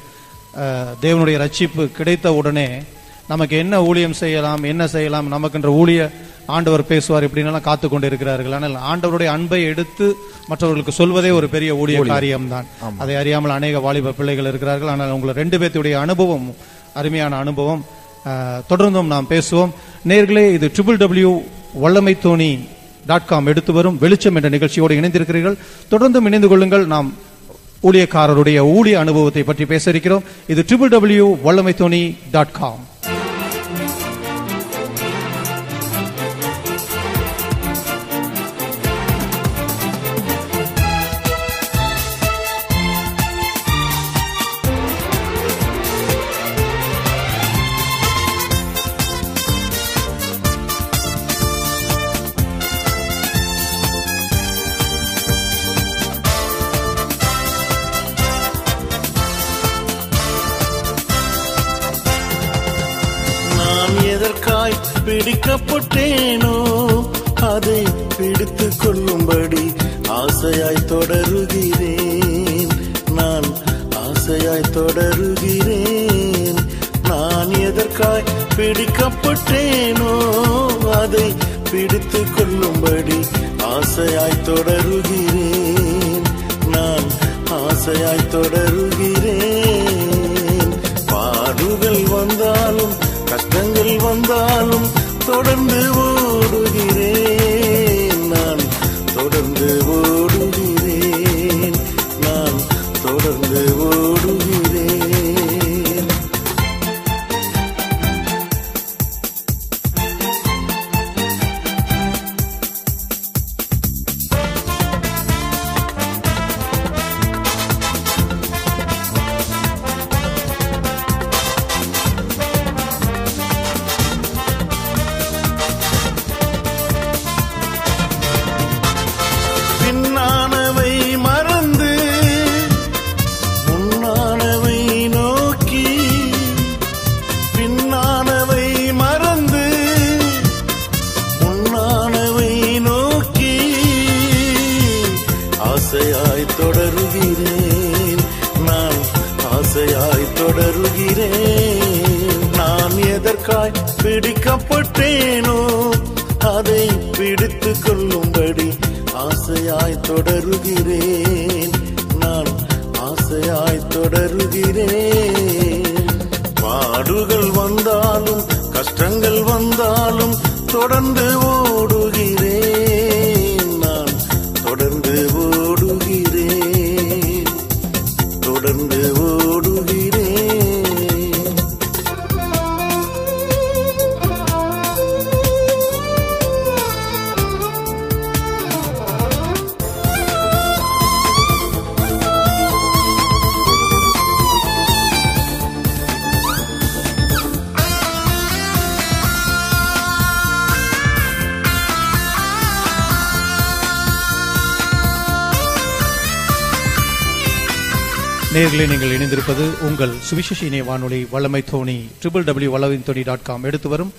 தேவனுடைய ரட்சிப்பு கிடைத்த உடனே நமக்கு என்ன ஊழியம் செய்யலாம், என்ன செய்யலாம், நமக்கென்ற ஊழிய ஆண்டவர் பேசுவார் இப்படின்னு காத்து கொண்டு இருக்கிறார்கள். ஆனால் ஆண்டவருடைய அன்பை எடுத்து மற்றவர்களுக்கு சொல்வதே ஒரு பெரிய ஊழிய காரியம்தான். அதை அறியாமல் அநேக வாலிப பிள்ளைகள் இருக்கிறார்கள். ஆனால் உங்களை 2 பேர்த்துடைய அனுபவம் அருமையான அனுபவம். தொடர்ந்தும் நாம் பேசுவோம். நேயர்களே, இது www.vallamaythoni.com எடுத்து வரும் வெளிச்சம் என்ற நிகழ்ச்சியோடு இணைந்திருக்கிறீர்கள். தொடர்ந்தும் இணைந்து கொள்ளுங்கள். நாம் ஊழியக்காரருடைய ஊழிய அனுபவத்தை பற்றி பேச இருக்கிறோம். இது www.vallamaythoni.com. பிடிக்கப்பட்டேனோ அதை பிடித்து கொள்ளும்படி ஆசையாய் தொடருகிறேன். நான் ஆசையாய் தொடருகிறேன். நான் எதற்காய் பிடிக்கப்பட்டேனோ அதை பிடித்து கொள்ளும்படி ஆசையாய் தொடருகிறேன். நான் ஆசையாய் தொடருகிறேன். பாடுகள் வந்தாலும் கஷ்டங்கள் வந்தாலும் தொடர்ந்து ஓடுகிறேன். நான் தொடர்ந்து ஓடுகிறேன். நான் தொடர்ந்து ஓடுகிறேன். தொடருகிறேன். நான் எதற்காய் பிடிக்கப்பட்டேனோ அதை பிடித்து கொள்ளும்படி ஆசையாய் தொடருகிறேன். நான் ஆசையாய் தொடருகிறேன். பாடுகள் வந்தாலும் கஷ்டங்கள் வந்தாலும் தொடர்ந்து ஓடுகிறேன். நான் தொடர்ந்து ஓடுகிறேன். தொடர்ந்து ஓடுகிறேன். நேயர்களே, நீங்கள் இணைந்திருப்பது உங்கள் சுவிசேஷ இணைய வானொலி வல்லமை தோணி www.wallamai.com எடுத்து வரும்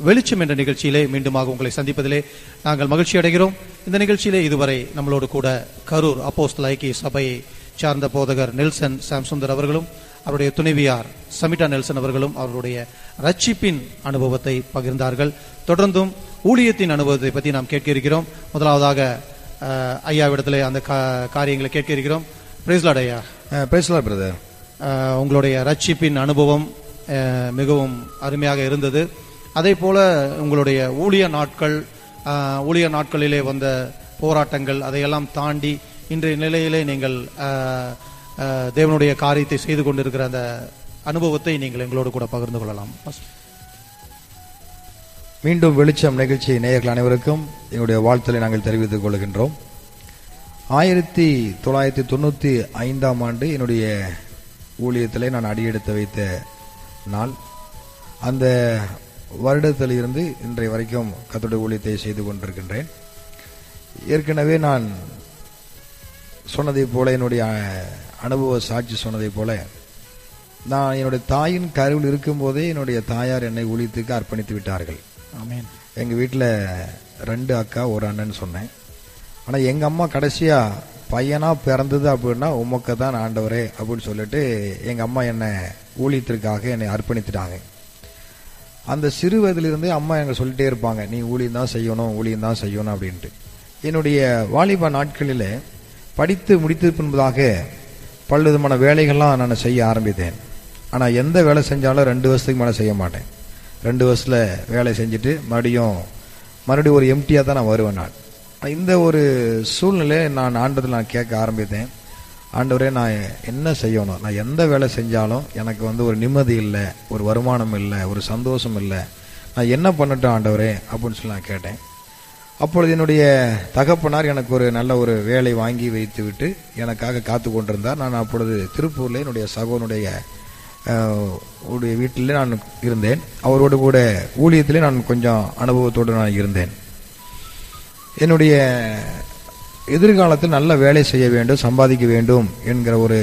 வெளிச்சம் என்ற நிகழ்ச்சியிலே மீண்டுமாக உங்களை சந்திப்பதிலே நாங்கள் மகிழ்ச்சி அடைகிறோம். இந்த நிகழ்ச்சியிலே இதுவரை நம்மளோடு கூட கரூர் அப்போஸ்தல ஐக்கிய சபையை சார்ந்த போதகர் நெல்சன் சாம்சுந்தர் அவர்களும் அவருடைய துணைவியார் சமிட்டா நெல்சன் அவர்களும் அவருடைய ரட்சிப்பின் அனுபவத்தை பகிர்ந்தார்கள். தொடர்ந்தும் ஊழியத்தின் அனுபவத்தை பற்றி நாம் கேட்க இருக்கிறோம். முதலாவதாக ஐயாவிடத்திலே அந்த காரியங்களை கேட்க இருக்கிறோம். பிரைஸ் லார்ட் ஐயா. Praise Lord brother. உங்களுடைய ரட்சிப்பின் அனுபவம் மிகவும் அருமையாக இருந்தது. அதே போல உங்களுடைய ஊழிய நாட்களிலே வந்த போராட்டங்கள் அதையெல்லாம் தாண்டி இன்றைய நிலையிலே நீங்கள் தேவனுடைய காரியத்தை செய்து கொண்டிருக்கிற அந்த அனுபவத்தை நீங்கள் எங்களோடு கூட பகிர்ந்து கொள்ளலாம். மீண்டும் வெளிச்சம் நிகழ்ச்சி நேயர்கள் அனைவருக்கும் எங்களுடைய வாழ்த்தலை நாங்கள் தெரிவித்துக் கொள்கின்றோம். 1995 ஆண்டு என்னுடைய ஊழியத்திலே நான் அடியெடுத்து வைத்த நாள். அந்த வருடத்திலிருந்து இன்றைய வரைக்கும் கர்த்தருடைய ஊழியத்தை செய்து கொண்டிருக்கின்றேன். ஏற்கனவே நான் சொன்னதை போல, என்னுடைய அனுபவ சாட்சி சொன்னதை போல, நான் என்னுடைய தாயின் கருவில் இருக்கும்போதே என்னுடைய தாயார் என்னை ஊழியத்துக்கு அர்ப்பணித்து விட்டார்கள். ஆமென். எங்கள் வீட்டில் 2 அக்கா 1 அண்ணன் சொன்னேன். ஆனால் எங்கள் அம்மா கடைசியாக பையனா பிறந்தது அப்படின்னா உமக்கு தான் ஆண்டவரே அப்படின்னு சொல்லிட்டு எங்கள் அம்மா என்னை ஊழியத்திற்காக என்னை அர்ப்பணித்துட்டாங்க. அந்த சிறு வயதிலிருந்தே அம்மா எங்களை சொல்லிட்டே இருப்பாங்க, நீ ஊழியம் தான் செய்யணும் அப்படின்ட்டு. என்னுடைய வாலிப நாட்களில் படித்து முடித்து பின்பதாக பல விதமான வேலைகள்லாம் நான் செய்ய ஆரம்பித்தேன். ஆனால் எந்த வேலை செஞ்சாலும் 2 வருஷத்துக்கு மேலே செய்ய மாட்டேன். 2 வருஷத்தில் வேலை செஞ்சுட்டு மறுபடியும் ஒரு எம்டியாக தான் நான் வருவேன். நான் இந்த ஒரு சூழ்நிலை நான் ஆண்டவரில் நான் கேட்க ஆரம்பித்தேன். ஆண்டவரே, நான் என்ன செய்யணும்? நான் எந்த வேலை செஞ்சாலும் எனக்கு ஒரு நிம்மதி இல்லை, ஒரு வருமானம் இல்லை, ஒரு சந்தோஷம் இல்லை. நான் என்ன பண்ணட்டும் ஆண்டவரே அப்படின்னு சொல்லி நான் கேட்டேன். அப்பொழுது என்னுடைய தகப்பனார் எனக்கு ஒரு நல்ல ஒரு வேலை வாங்கி வைத்து விட்டு எனக்காக காத்து கொண்டிருந்தார். நான் அப்பொழுது திருப்பூரில் என்னுடைய சகோனுடைய வீட்டிலே நான் இருந்தேன். அவரோடு கூட ஊழியத்திலே நான் கொஞ்சம் அனுபவத்தோடு நான் இருந்தேன். என்னுடைய எதிர்காலத்தில் நல்ல வேலை செய்ய வேண்டும், சம்பாதிக்க வேண்டும் என்கிற ஒரு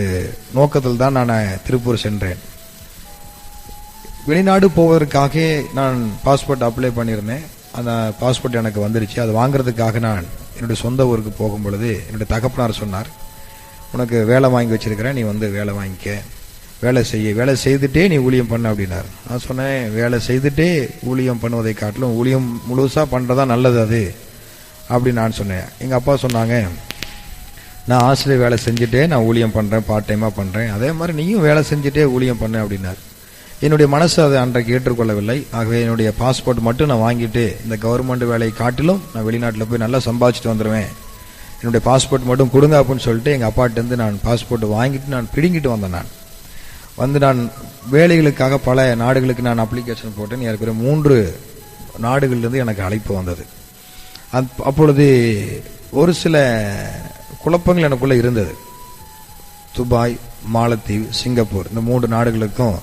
நோக்கத்தில் தான் நான் திருப்பூர் சென்றேன். வெளிநாடு போவதற்காக நான் பாஸ்போர்ட் அப்ளை பண்ணியிருந்தேன். அந்த பாஸ்போர்ட் எனக்கு வந்துருச்சு. அது வாங்குறதுக்காக நான் என்னுடைய சொந்த ஊருக்கு போகும் பொழுது என்னுடைய தகப்பனார் சொன்னார், உனக்கு வேலை வாங்கி வச்சிருக்கிறேன், நீ வேலை வாங்கிக்க, வேலை செய்துட்டே நீ ஊழியம் பண்ண அப்படின்னார். நான் சொன்னேன், வேலை செய்துட்டே ஊழியம் பண்ணுவதை காட்டிலும் ஊழியம் முழுசா பண்றதா நல்லது அது அப்படின்னு நான் சொன்னேன். எங்கள் அப்பா சொன்னாங்க, நான் ஆசிரியர் வேலை செஞ்சுட்டே நான் ஊழியம் பண்ணுறேன், பார்ட் டைமாக பண்ணுறேன், அதே மாதிரி நீயும் வேலை செஞ்சுட்டே ஊழியம் பண்ண அப்படின்னார். என்னுடைய மனசு அதை அன்றைக்கு ஏற்றுக்கொள்ளவில்லை. ஆகவே என்னுடைய பாஸ்போர்ட் மட்டும் நான் வாங்கிட்டு இந்த கவர்மெண்ட் வேலையை காட்டிலும் நான் வெளிநாட்டில் போய் நல்லா சம்பாதிச்சுட்டு வந்துடுவேன், என்னுடைய பாஸ்போர்ட் மட்டும் கொடுங்க அப்படின்னு சொல்லிட்டு எங்கள் அப்பாட்டேருந்து நான் பாஸ்போர்ட் வாங்கிட்டு நான் பிடுங்கிட்டு வந்தேன். நான் வேலைகளுக்காக பல நாடுகளுக்கு நான் அப்ளிகேஷன் போட்டேன். ஏற்கனவே 3 நாடுகளிலிருந்து எனக்கு அழைப்பு வந்தது. அப்பொழுது ஒரு சில குழப்பங்கள் எனக்குள்ள இருந்தது. துபாய், மாலத்தீவு, சிங்கப்பூர் இந்த 3 நாடுகளுக்கும்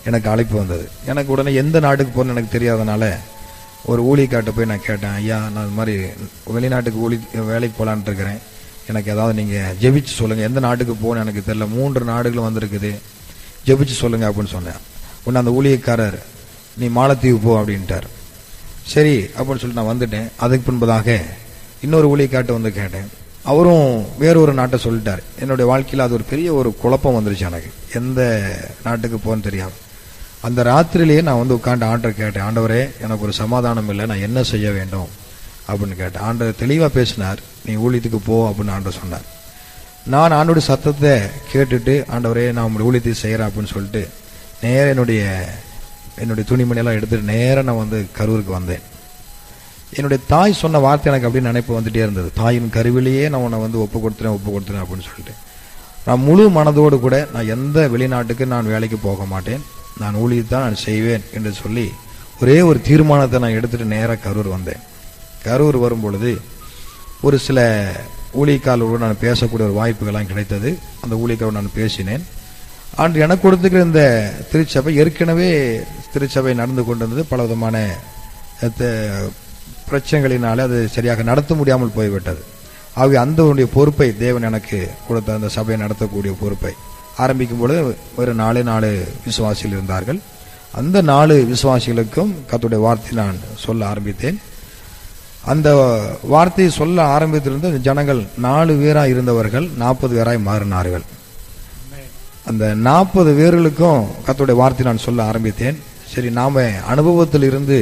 எனக்கு அழைப்பு வந்தது. எனக்கு உடனே எந்த நாட்டுக்கு போகணும்னு எனக்கு தெரியாதனால ஒரு ஊழியக்காட்ட போய் நான் கேட்டேன், ஐயா நான் இது மாதிரி வெளிநாட்டுக்கு வேலைக்கு போகலான்ட்டு இருக்கிறேன், எனக்கு ஏதாவது நீங்கள் ஜெபிச்சு சொல்லுங்கள், எந்த நாட்டுக்கு போகணும்னு எனக்கு தெரியல, 3 நாடுகளும் வந்திருக்குது, ஜெபிச்சு சொல்லுங்க அப்படின்னு சொன்னேன். உடனே அந்த ஊழியக்காரர், நீ மாலத்தீவு போ அப்படின்ட்டார். சரி அப்படின்னு சொல்லிட்டு நான் வந்துட்டேன். அதுக்கு பின்பதாக இன்னொரு ஊழியக்காட்ட கேட்டேன், அவரும் வேறொரு நாட்டை சொல்லிட்டார். என்னுடைய வாழ்க்கையில் அது ஒரு பெரிய ஒரு குழப்பம் வந்துருச்சு. எனக்கு எந்த நாட்டுக்கு போன்னு தெரியாது. அந்த ராத்திரிலேயே நான் வந்து உட்காந்து ஆண்டரை கேட்டேன், ஆண்டவரே எனக்கு ஒரு சமாதானம் இல்லை, நான் என்ன செய்ய வேண்டும் அப்படின்னு கேட்டேன். ஆண்டவர் தெளிவாக பேசினார், நீ ஊழியத்துக்கு போ அப்படின்னு ஆண்டவர் சொன்னார். நான் ஆண்டோட சத்தத்தை கேட்டுட்டு, ஆண்டவரே நான் உங்களுடைய ஊழியத்தை செய்கிறேன் அப்படின்னு சொல்லிட்டு நேரம் என்னுடைய துணிமணியெல்லாம் எடுத்துட்டு நேரம் நான் வந்து கரூருக்கு வந்தேன். என்னுடைய தாய் சொன்ன வார்த்தை எனக்கு அப்படின்னு நினைப்பு வந்துட்டே இருந்தது. தாயின் கருவிலேயே நான் உன்னை வந்து ஒப்பு கொடுத்துறேன் அப்படின்னு சொல்லிட்டு நான் முழு மனதோடு கூட நான் எந்த வெளிநாட்டுக்கு நான் வேலைக்கு போக மாட்டேன், நான் ஊழியத்தான் நான் செய்வேன் என்று சொல்லி ஒரே ஒரு தீர்மானத்தை நான் எடுத்துட்டு நேராக கரூர் வந்தேன். கரூர் வரும் பொழுது ஒரு சில ஊழியக்காரர்களோடு நான் பேசக்கூடிய ஒரு வாய்ப்புகள்லாம் கிடைத்தது. அந்த ஊழியக்காரோடு நான் பேசினேன். அன்று எனக்கு கொடுத்துக்கிற இந்த திருச்சபை ஏற்கனவே திருச்சபை நடந்து கொண்டிருந்தது. பல விதமான பிரச்சனைகளினாலே அது சரியாக நடத்த முடியாமல் போய்விட்டது. ஆகவே அந்த பொறுப்பை தேவன் எனக்கு கொடுத்த அந்த சபையை நடத்தக்கூடிய பொறுப்பை ஆரம்பிக்கும் பொழுது ஒரு 4 விசுவாசிகள் இருந்தார்கள். அந்த 4 விசுவாசிகளுக்கும் கர்த்தருடைய வார்த்தை நான் சொல்ல ஆரம்பித்தேன். அந்த வார்த்தையை சொல்ல ஆரம்பித்திருந்த ஜனங்கள் 4 பேராக இருந்தவர்கள் 40 பேராய் மாறினார்கள். அந்த 40 பேர்களுக்கும் கர்த்தருடைய வார்த்தை நான் சொல்ல ஆரம்பித்தேன். சரி, நாம அனுபவத்தில் இருந்து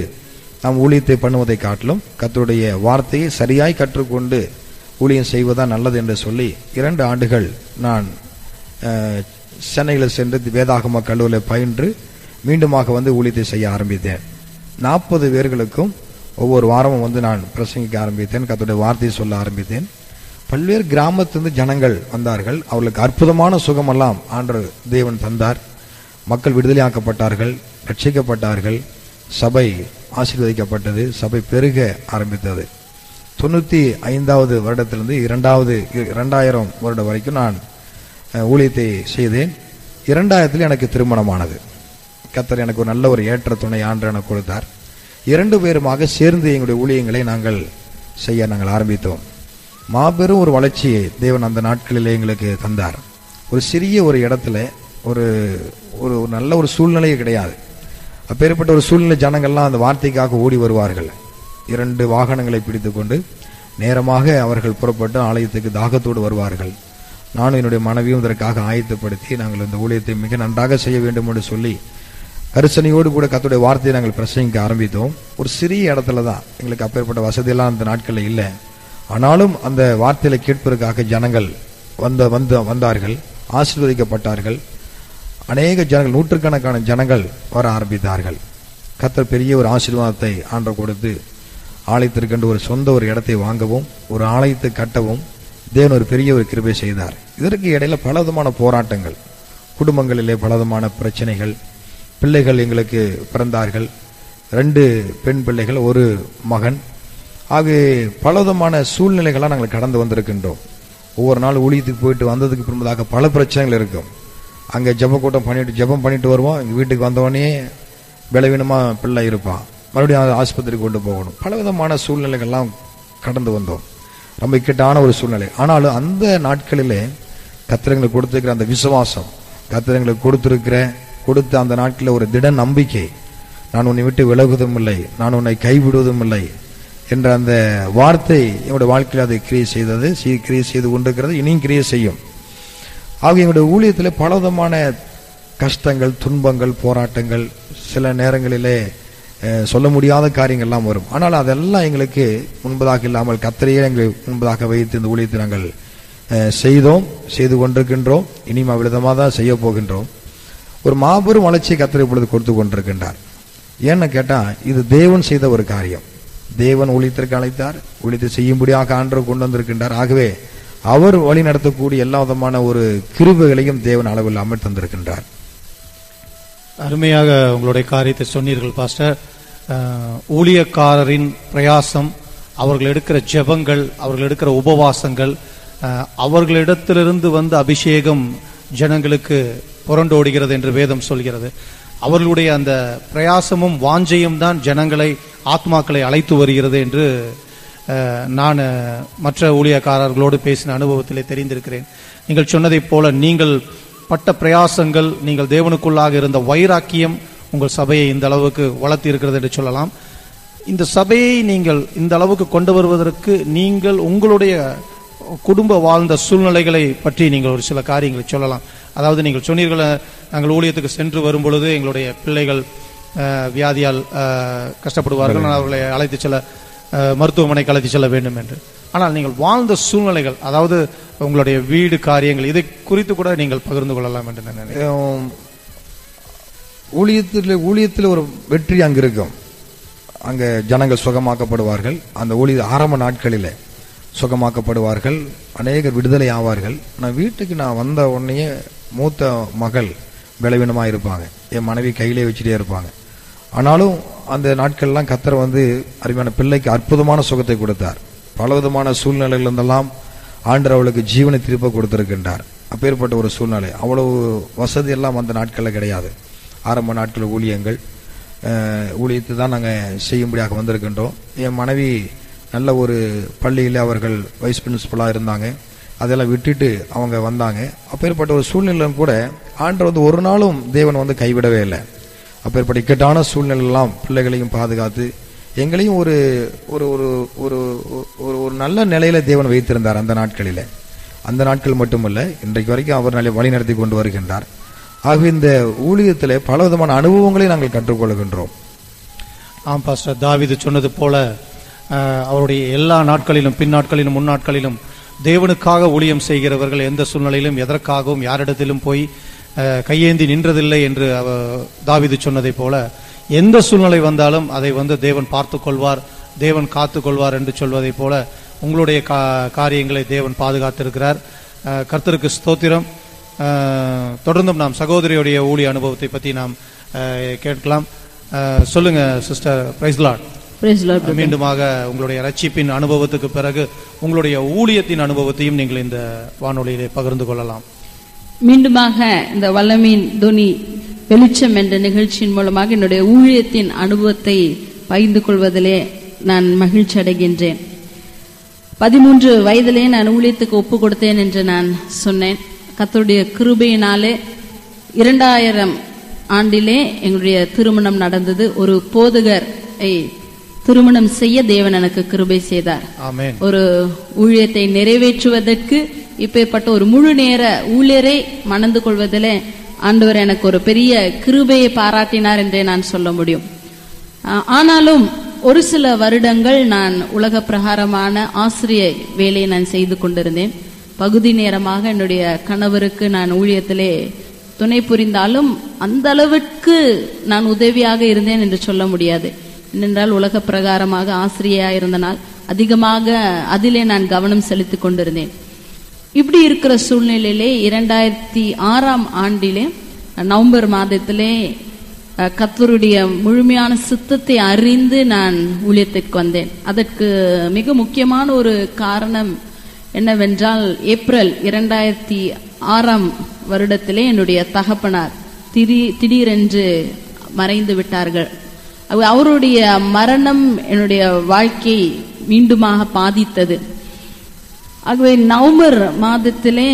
நாம் ஊழியத்தை பண்ணுவதை காட்டிலும் கர்த்தருடைய வார்த்தையை சரியாய் கற்றுக்கொண்டு ஊழியம் செய்வதுதான் நல்லது என்று சொல்லி 2 ஆண்டுகள் நான் சென்னையில் சென்று வேதாகம கல்லூரியில் பயின்று மீண்டுமாக வந்து ஊழியத்தை செய்ய ஆரம்பித்தேன். 40 பேர்களுக்கும் ஒவ்வொரு வாரமும் வந்து நான் பிரசங்கிக்க ஆரம்பித்தேன். கர்த்தருடைய வார்த்தையை சொல்ல ஆரம்பித்தேன். பல்வேறு கிராமத்திலிருந்து ஜனங்கள் வந்தார்கள். அவர்களுக்கு அற்புதமான சுகமெல்லாம் ஆண்டவர் தேவன் தந்தார். மக்கள் விடுதலையாக்கப்பட்டார்கள், ரட்சிக்கப்பட்டார்கள். சபை ஆசீர்வதிக்கப்பட்டது. சபை பெருக ஆரம்பித்தது. 95வது வருடத்திலிருந்து 2000 வருடம் வரைக்கும் நான் ஊழியத்தை செய்தேன். 2000 எனக்கு திருமணமானது. கர்த்தர் எனக்கு ஒரு நல்ல ஒரு ஏற்ற துணை ஆண்டு எனக்கு கொடுத்தார். 2 பேருமாக சேர்ந்து எங்களுடைய ஊழியங்களை நாங்கள் ஆரம்பித்தோம். மாபெரும் ஒரு வளர்ச்சியை தேவன் அந்த நாட்களிலே எங்களுக்கு தந்தார். ஒரு சிறிய ஒரு இடத்துல ஒரு நல்ல ஒரு சூழ்நிலையே கிடையாது. அப்பேற்பட்ட ஒரு சூழ்நிலை ஜனங்கள்லாம் அந்த வார்த்தைக்காக ஓடி வருவார்கள். 2 வாகனங்களை பிடித்து கொண்டு நேரமாக அவர்கள் புறப்பட்டு ஆலயத்துக்கு தாகத்தோடு வருவார்கள். நானும் என்னுடைய மனைவியும் இதற்காக ஆயத்தப்படுத்தி நாங்கள் இந்த ஊழியத்தை மிக நன்றாக செய்ய வேண்டும் என்று சொல்லி கரிசனையோடு கூட கர்த்தருடைய வார்த்தையை நாங்கள் பிரசங்கிக்க ஆரம்பித்தோம். ஒரு சிறிய இடத்துல தான், எங்களுக்கு அப்பேற்பட்ட வசதியெல்லாம் அந்த நாட்களில் இல்லை. ஆனாலும் அந்த வார்த்தையில கேட்பதற்காக ஜனங்கள் வந்தார்கள், ஆசீர்வதிக்கப்பட்டார்கள். அநேக ஜனங்கள், நூற்றுக்கணக்கான ஜனங்கள் வர ஆரம்பித்தார்கள். கர்த்தர் பெரிய ஒரு ஆசீர்வாதத்தை ஆண்டவர் கொடுத்து ஆலயத்திற்கென்று ஒரு சொந்த ஒரு இடத்தை வாங்கவும் ஒரு ஆலயத்தை கட்டவும் தேவன் ஒரு பெரிய ஒரு கிருபை செய்தார். இதற்கு இடையில பலவிதமான போராட்டங்கள், குடும்பங்களிலே பலவிதமான பிரச்சனைகள், பிள்ளைகள் எங்களுக்கு பிறந்தார்கள். 2 பெண் பிள்ளைகள், 1 மகன். ஆகவே பலவிதமான சூழ்நிலைகளாக நாங்கள் கடந்து வந்திருக்கின்றோம். ஒவ்வொரு நாள் ஊழியத்துக்கு போயிட்டு வந்ததுக்கு பின்பதாக பல பிரச்சனைகள் இருக்கும். அங்கே ஜெபம் பண்ணிட்டு வருவோம். எங்கள் வீட்டுக்கு வந்தவொடனே பலவீனமாக பிள்ளை இருப்பான், மறுபடியும் ஆஸ்பத்திரிக்கு கொண்டு போகணும். பலவிதமான சூழ்நிலைகள்லாம் கடந்து வந்தோம். ரொம்ப இக்கட்டான ஒரு சூழ்நிலை. ஆனாலும் அந்த நாட்களிலே கர்த்தர் எங்களுக்கு கொடுத்திருக்கிற அந்த விசுவாசம், கர்த்தர் எங்களுக்கு கொடுத்த அந்த நாட்களில் ஒரு திட நம்பிக்கை, நான் உன்னை விட்டு விலகுவதும் இல்லை, நான் உன்னை கைவிடுவதும் இல்லை என்ற அந்த வார்த்தை என்னுடைய வாழ்க்கையில் அதை கிரியை செய்து கொண்டிருக்கிறது, இனியும் கிரியை செய்யும். ஆக எங்களுடைய ஊழியத்தில் பலவிதமான கஷ்டங்கள், துன்பங்கள், போராட்டங்கள், சில நேரங்களிலே சொல்ல முடியாத காரியங்கள்லாம் வரும். ஆனால் அதெல்லாம் எங்களுக்கு முன்பதாக இல்லாமல் கர்த்தரையே எங்களுக்கு முன்பதாக வைத்து இந்த ஊழியத்தை நாங்கள் செய்து கொண்டிருக்கின்றோம். இனியும் அவ்விதமாக தான் செய்ய போகின்றோம். ஒரு மாபெரும் வளர்ச்சியை கர்த்தர் இப்பொழுது கொடுத்து கொண்டிருக்கின்றார். ஏன்னு கேட்டா, இது தேவன் செய்த ஒரு காரியம். தேவன் ஊழியத்திற்கு அழைத்தார், ஊழியத்தை செய்யும்படியாக ஆண்டவர் கொண்டு வந்திருக்கின்றார். ஆகவே அவர் வழி நடத்தக்கூடிய எல்லா விதமான ஒரு கிருபைகளையும் தேவன் அளவில்லாமல் தந்திருக்கின்றார். அருமையாக உங்களுடைய காரியத்தை சொன்னீர்கள் பாஸ்டர். ஊழியக்காரரின் பிரயாசம், அவர்கள் எடுக்கிற ஜெபங்கள், அவர்கள் எடுக்கிற உபவாசங்கள், அவர்களிடத்திலிருந்து வந்த அபிஷேகம் ஜனங்களுக்கு புரண்டோடுகிறது என்று வேதம் சொல்கிறது. அவர்களுடைய அந்த பிரயாசமும் வாஞ்சையும் தான் ஜனங்களை, ஆத்மாக்களை அழைத்து வருகிறது என்று நான் மற்ற ஊழியக்காரர்களோடு பேசின அனுபவத்திலே தெரிந்திருக்கிறேன். நீங்கள் சொன்னதைப் போல நீங்கள் பட்ட பிரயாசங்கள், நீங்கள் தேவனுக்குள்ளாக இருந்த வைராக்கியம் உங்கள் சபையை இந்த அளவுக்கு வளர்த்தி இருக்கிறது என்று சொல்லலாம். இந்த சபையை நீங்கள் இந்த அளவுக்கு கொண்டு வருவதற்கு நீங்கள் உங்களுடைய குடும்ப வாழ்ந்த சூழ்நிலைகளை பற்றி நீங்கள் ஒரு சில காரியங்களை சொல்லலாம். அதாவது நீங்கள் சொன்னீர்கள், நாங்கள் ஊழியத்துக்கு சென்று வரும் பொழுது எங்களுடைய பிள்ளைகள் வியாதியால் கஷ்டப்படுவார்கள், நான் அவர்களை அழைத்து செல்ல மருத்துவமனைக்கு அழைத்து செல்ல வேண்டும் என்று. ஆனால் நீங்கள் வாழ்ந்த சூழ்நிலைகள், அதாவது உங்களுடைய வீடு காரியங்கள், இதை குறித்து கூட நீங்கள் பகிர்ந்து கொள்ளலாம் என்று நான் நினைக்கிறேன். ஊழியத்தில் ஒரு வெற்றி அங்கு இருக்கும். அங்கே ஜனங்கள் சுகமாக்கப்படுவார்கள். அந்த ஊழிய ஆரம்ப நாட்களில் சுகமாக்கப்படுவார்கள், அநேகர் விடுதலை ஆவார்கள். நான் வீட்டுக்கு நான் வந்த உடனே மூத்த மகள் பலவீனமாக இருப்பாங்க, என் மனைவி கையிலே வச்சுட்டே இருப்பாங்க. ஆனாலும் அந்த நாட்கள்லாம் கர்த்தர் அருமையான பிள்ளைக்கு அற்புதமான சுகத்தை கொடுத்தார். பலவிதமான சூழ்நிலைகளிலிருந்தெல்லாம் ஆண்டவர் அவளுக்கு ஜீவனை திருப்ப கொடுத்திருக்கின்றார். அப்பேற்பட்ட ஒரு சூழ்நிலை, அவ்வளவு வசதி எல்லாம் அந்த நாட்களில் கிடையாது. ஆரம்ப நாட்கள் ஊழியத்தை தான் நாங்கள் செய்யும்படியாக வந்திருக்கின்றோம். என் மனைவி நல்ல ஒரு பள்ளியில் அவர்கள் வைஸ் பிரின்சிபலாக இருந்தாங்க. அதெல்லாம் விட்டுட்டு அவங்க வந்தாங்க. அப்பேற்பட்ட ஒரு சூழ்நிலையும் கூட ஆண்டவர் ஒரு நாளும் தேவன் கைவிடவே இல்லை. அப்பேற்பட்ட இக்கட்டான சூழ்நிலையெல்லாம் பிள்ளைகளையும் பாதுகாத்து எங்களையும் ஒரு ஒரு ஒரு ஒரு நல்ல நிலையில தேவன் வைத்திருந்தார் அந்த நாட்களில். அந்த நாட்கள் மட்டுமல்ல, இன்றைக்கு வரைக்கும் அவர் நல்ல வழி நடத்தி கொண்டு வருகின்றார். ஆகவே இந்த ஊழியத்தில் பல விதமான அனுபவங்களை நாங்கள் கற்றுக்கொள்கின்றோம். ஆம் பாஸ்டர், தாவீது சொன்னது போல அவருடைய எல்லா நாட்களிலும், பின்னாட்களிலும், முன்னாட்களிலும் தேவனுக்காக ஊழியம் செய்கிறவர்கள் எந்த சூழ்நிலையிலும் எதற்காகவும் யாரிடத்திலும் போய் கையேந்தி நின்றதில்லை என்று தாவீது சொன்னதை போல எந்த சூழ்நிலை வந்தாலும் அதை தேவன் பார்த்து கொள்வார், தேவன் காத்து கொள்வார் என்று சொல்வதை போல உங்களுடைய காரியங்களை தேவன் பாதுகாத்திருக்கிறார். கர்த்தருக்கு ஸ்தோத்திரம். தொடர்ந்தும் நாம் சகோதரியுடைய ஊழிய அனுபவத்தை பற்றி நாம் கேட்கலாம். சொல்லுங்க சிஸ்டர். Praise Lord. மீண்டுமாக உங்களுடைய ரட்சிப்பின் அனுபவத்துக்கு பிறகு உங்களுடைய ஊழியத்தின் அனுபவத்தையும் நீங்கள் இந்த வானொலியிலே பகிர்ந்து கொள்ளலாம். மீண்டுமாக இந்த வல்லமையின் துணி வெளிச்சம் என்ற நிகழ்ச்சியின் மூலமாக என்னுடைய ஊழியத்தின் அனுபவத்தை பகிர்ந்து கொள்வதிலே நான் மகிழ்ச்சி அடைகின்றேன். 13 வயதிலே நான் ஊழியத்துக்கு ஒப்பு கொடுத்தேன் என்று நான் சொன்னேன். கர்த்தருடைய கிருபையினாலே 2000 ஆண்டிலே எங்களுடைய திருமணம் நடந்தது. ஒரு போதகரை திருமணம் செய்ய தேவன் எனக்கு கிருபை செய்தார். ஒரு ஊழியத்தை நிறைவேற்றுவதற்கு இப்பேற்பட்ட ஒரு முழு நேர ஊழியரை மணந்து கொள்வதிலே ஆண்டவர் எனக்கு ஒரு பெரிய கிருபையை பாராட்டினார் என்றே நான் சொல்ல முடியும். ஆனாலும் ஒரு சில வருடங்கள் நான் உலக பிரகாரமான ஆசிரிய வேலையை நான் செய்து கொண்டிருந்தேன். பகுதி நேரமாக என்னுடைய கணவருக்கு நான் ஊழியத்திலே துணை புரிந்தாலும் அந்த அளவிற்கு நான் உதவியாக இருந்தேன் என்று சொல்ல முடியாது. ஏனென்றால் உலக பிரகாரமாக ஆசிரியா இருந்தனால் அதிகமாக அதிலே நான் கவனம் செலுத்திக் கொண்டிருந்தேன். இப்படி இருக்கிற சூழ்நிலையிலே 2006 ஆண்டிலே நவம்பர் மாதத்திலே கர்த்தருடைய முழுமையான சித்தத்தை அறிந்து நான் ஊழியத்திற்கு வந்தேன். அதற்கு மிக முக்கியமான ஒரு காரணம் என்னவென்றால், ஏப்ரல் 2006 வருடத்திலே என்னுடைய தகப்பனார் திடீரென்று மறைந்து விட்டார்கள். அவருடைய மரணம் என்னுடைய வாழ்க்கையை மீண்டுமாக பாதித்தது. ஆகவே நவம்பர் மாதத்திலே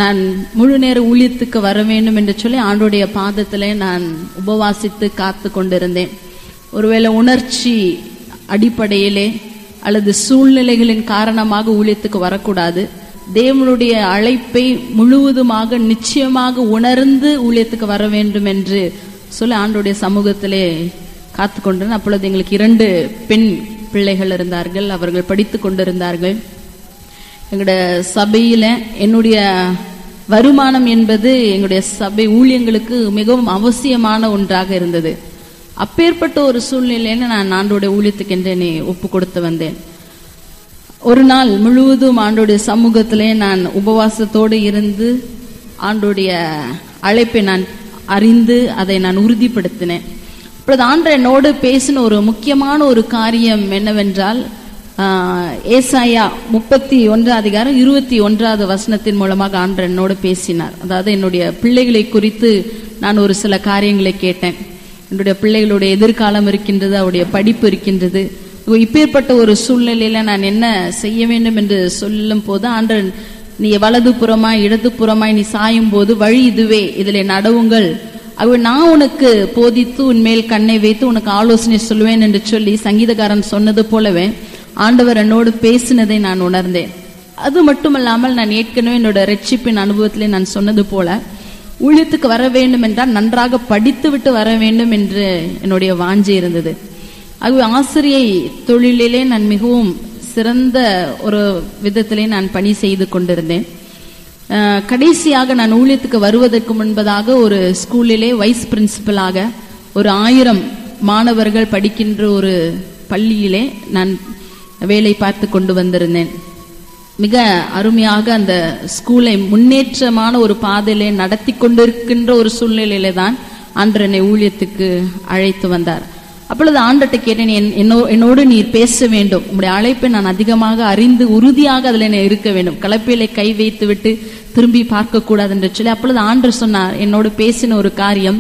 நான் முழு நேர ஊழியத்துக்கு வர வேண்டும் என்று சொல்லி ஆண்டோடைய பாதத்திலே நான் உபவாசித்து காத்து கொண்டிருந்தேன். ஒருவேளை உணர்ச்சி அடிப்படையிலே அல்லது சூழ்நிலைகளின் காரணமாக ஊழியத்துக்கு வரக்கூடாது, தேவனுடைய அழைப்பை முழுவதுமாக நிச்சயமாக உணர்ந்து ஊழியத்துக்கு வர வேண்டும் என்று சொல்லி ஆண்டோடைய சமூகத்திலே காத்து கொண்டிருந்தேன். அப்பொழுது எங்களுக்கு 2 பெண் பிள்ளைகள் இருந்தார்கள். அவர்கள் படித்து கொண்டிருந்தார்கள். எங்களுடைய சபையில என்னுடைய வருமானம் என்பது எங்களுடைய சபை ஊழியங்களுக்கு மிகவும் அவசியமான ஒன்றாக இருந்தது. அப்பேற்பட்ட ஒரு சூழ்நிலையில நான் ஆண்டோடைய ஊழியத்துக்கு என்று ஒப்பு கொடுத்து வந்தேன். ஒரு நாள் முழுவதும் ஆண்டோடைய சமூகத்திலே நான் உபவாசத்தோடு இருந்து ஆண்டோடைய அழைப்பை நான் அறிந்து அதை நான் உறுதிப்படுத்தினேன். அப்பொழுது ஆண்டவர் என்னோடு பேசின ஒரு முக்கியமான ஒரு காரியம் என்னவென்றால், ஏசாயா 31:21 மூலமாக ஆண்டவர் என்னோடு பேசினார். அதாவது என்னுடைய பிள்ளைகளை குறித்து நான் ஒரு சில காரியங்களை கேட்டேன். என்னுடைய பிள்ளைகளுடைய எதிர்காலம் இருக்கின்றது, அவருடைய படிப்பு இருக்கின்றது. இப்பேற்பட்ட ஒரு சூழ்நிலையில நான் என்ன செய்ய வேண்டும் என்று சொல்லும் போது, ஆண்டவர் நீ வலது புறமாய் இடது புறமாய் நீ சாயும் போது வழி இதுவே, இதிலே நடவுங்கள், நான் உனக்கு போதித்து உன்மேல் கண்ணை வைத்து உனக்கு ஆலோசனை சொல்லுவேன் என்று சொல்லி சங்கீதக்காரன் சொன்னது போலவே ஆண்டவர் என்னோடு பேசினதை நான் உணர்ந்தேன். அது மட்டுமல்லாமல் நான் ஏற்கனவே என்னோட ரட்சிப்பின் அனுபவத்திலே நான் சொன்னது போல ஊழியத்துக்கு வர வேண்டும் என்றால் நன்றாக படித்து விட்டு வர வேண்டும் என்று என்னுடைய வாஞ்சை இருந்தது. ஆகவே ஆசிரியை தொழிலிலே நான் மிகவும் சிறந்த ஒரு விதத்திலே நான் பணி செய்து கொண்டிருந்தேன். கடைசியாக நான் ஊழியத்துக்கு வருவதற்கு முன்பதாக ஒரு ஸ்கூலிலே வைஸ் பிரின்சிபலாக ஒரு 1000 மாணவர்கள் படிக்கின்ற ஒரு பள்ளியிலே நான் வேலை பார்த்து கொண்டு வந்திருந்தேன். மிக அருமையாக அந்த ஸ்கூலை முன்னேற்றமான ஒரு பாதையிலே நடத்தி கொண்டிருக்கின்ற ஒரு சூழ்நிலையில தான் ஆண்டவர் என்னை ஊழியத்துக்கு அழைத்து வந்தார். அப்பொழுது ஆண்டவர்கிட்ட கேட்டேன், என்னோடு நீர் பேச வேண்டும், உங்களுடைய அழைப்பை நான் அதிகமாக அறிந்து உறுதியாக அதில் என்ன இருக்க வேண்டும், கலப்பையிலே கை வைத்து விட்டு திரும்பி பார்க்க கூடாது என்று சொல்லி அப்பொழுது ஆண்டவர் சொன்னார், என்னோடு பேசின ஒரு காரியம்,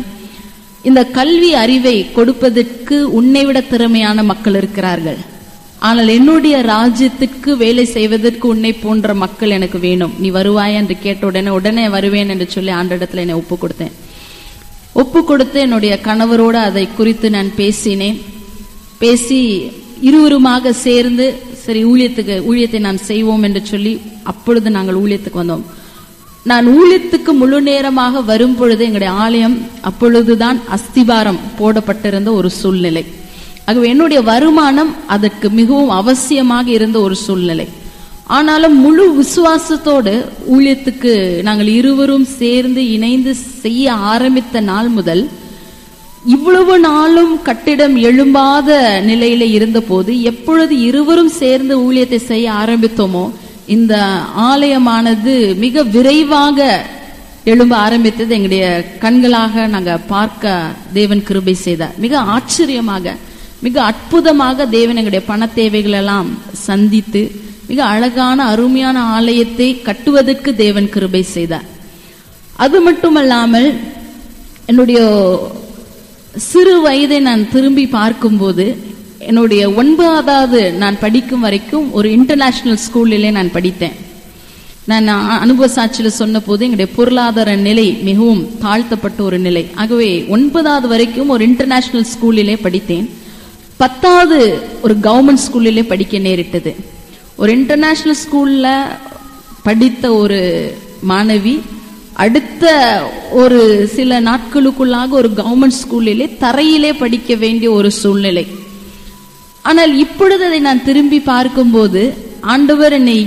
இந்த கல்வி அறிவை கொடுப்பதற்கு உன்னை விட திறமையான மக்கள் இருக்கிறார்கள், ஆனால் என்னுடைய ராஜ்யத்துக்கு வேலை செய்வதற்கு உன்னை போன்ற மக்கள் எனக்கு வேணும், நீ வருவாய் என்று கேட்ட உடனே வருவேன் என்று சொல்லி ஆண்டவரிடத்துல என்னை ஒப்பு கொடுத்து என்னுடைய கணவரோடு அதை குறித்து நான் பேசினேன். பேசி இருவருமாக சேர்ந்து சரி ஊழியத்தை நாம் செய்வோம் என்று சொல்லி அப்பொழுது நாங்கள் ஊழியத்துக்கு வந்தோம். நான் ஊழியத்துக்கு முழு நேரமாக வரும் பொழுது எங்களுடைய ஆலயம் அப்பொழுதுதான் அஸ்திபாரம் போடப்பட்டிருந்த ஒரு சூழ்நிலை. ஆகவே என்னுடைய வருமானம் அதற்கு மிகவும் அவசியமாக இருந்த ஒரு சூழ்நிலை. ஆனாலும் முழு விசுவாசத்தோடு ஊழியத்துக்கு நாங்கள் இருவரும் சேர்ந்து இணைந்து செய்ய ஆரம்பித்த நாள் முதல் இவ்வளவு நாளும் கட்டிடம் எழும்பாத நிலையில இருந்த போது எப்பொழுது இருவரும் சேர்ந்து ஊழியத்தை செய்ய ஆரம்பித்தோமோ இந்த ஆலயமானது மிக விரைவாக எழும்ப ஆரம்பித்தது எங்களுடைய கண்களாக நாங்க பார்க்க தேவன் கிருபை செய்தார். மிக ஆச்சரியமாக மிக அற்புதமாக தேவன் எங்களுடைய பண தேவைகள் எல்லாம் சந்தித்து மிக அழகான அருமையான ஆலயத்தை கட்டுவதற்கு தேவன் கிருபை செய்தார். அது மட்டுமல்லாமல் என்னுடைய சிறு வயதை நான் திரும்பி பார்க்கும்போது என்னுடைய 9வது நான் படிக்கும் வரைக்கும் ஒரு இன்டர்நேஷனல் ஸ்கூலிலே நான் படித்தேன். நான் அனுபவ சாட்சியில சொன்ன போது எங்களுடைய பொருளாதார நிலை மிகவும் தாழ்த்தப்பட்ட ஒரு நிலை. ஆகவே 9வது வரைக்கும் ஒரு இன்டர்நேஷனல் ஸ்கூலிலே படித்தேன். 10வது ஒரு கவர்மெண்ட் ஸ்கூலிலே படிக்க நேரிட்டது. ஒரு இன்டர்நேஷனல் ஸ்கூல்ல படித்த ஒரு மாணவி அடுத்த ஒரு சில நாட்களுக்குள்ளாக ஒரு கவர்மெண்ட் ஸ்கூலிலே தரையிலே படிக்க வேண்டிய ஒரு சூழ்நிலை. ஆனால் இப்பொழுது அதை நான் திரும்பி பார்க்கும்போது ஆண்டவர் என்னை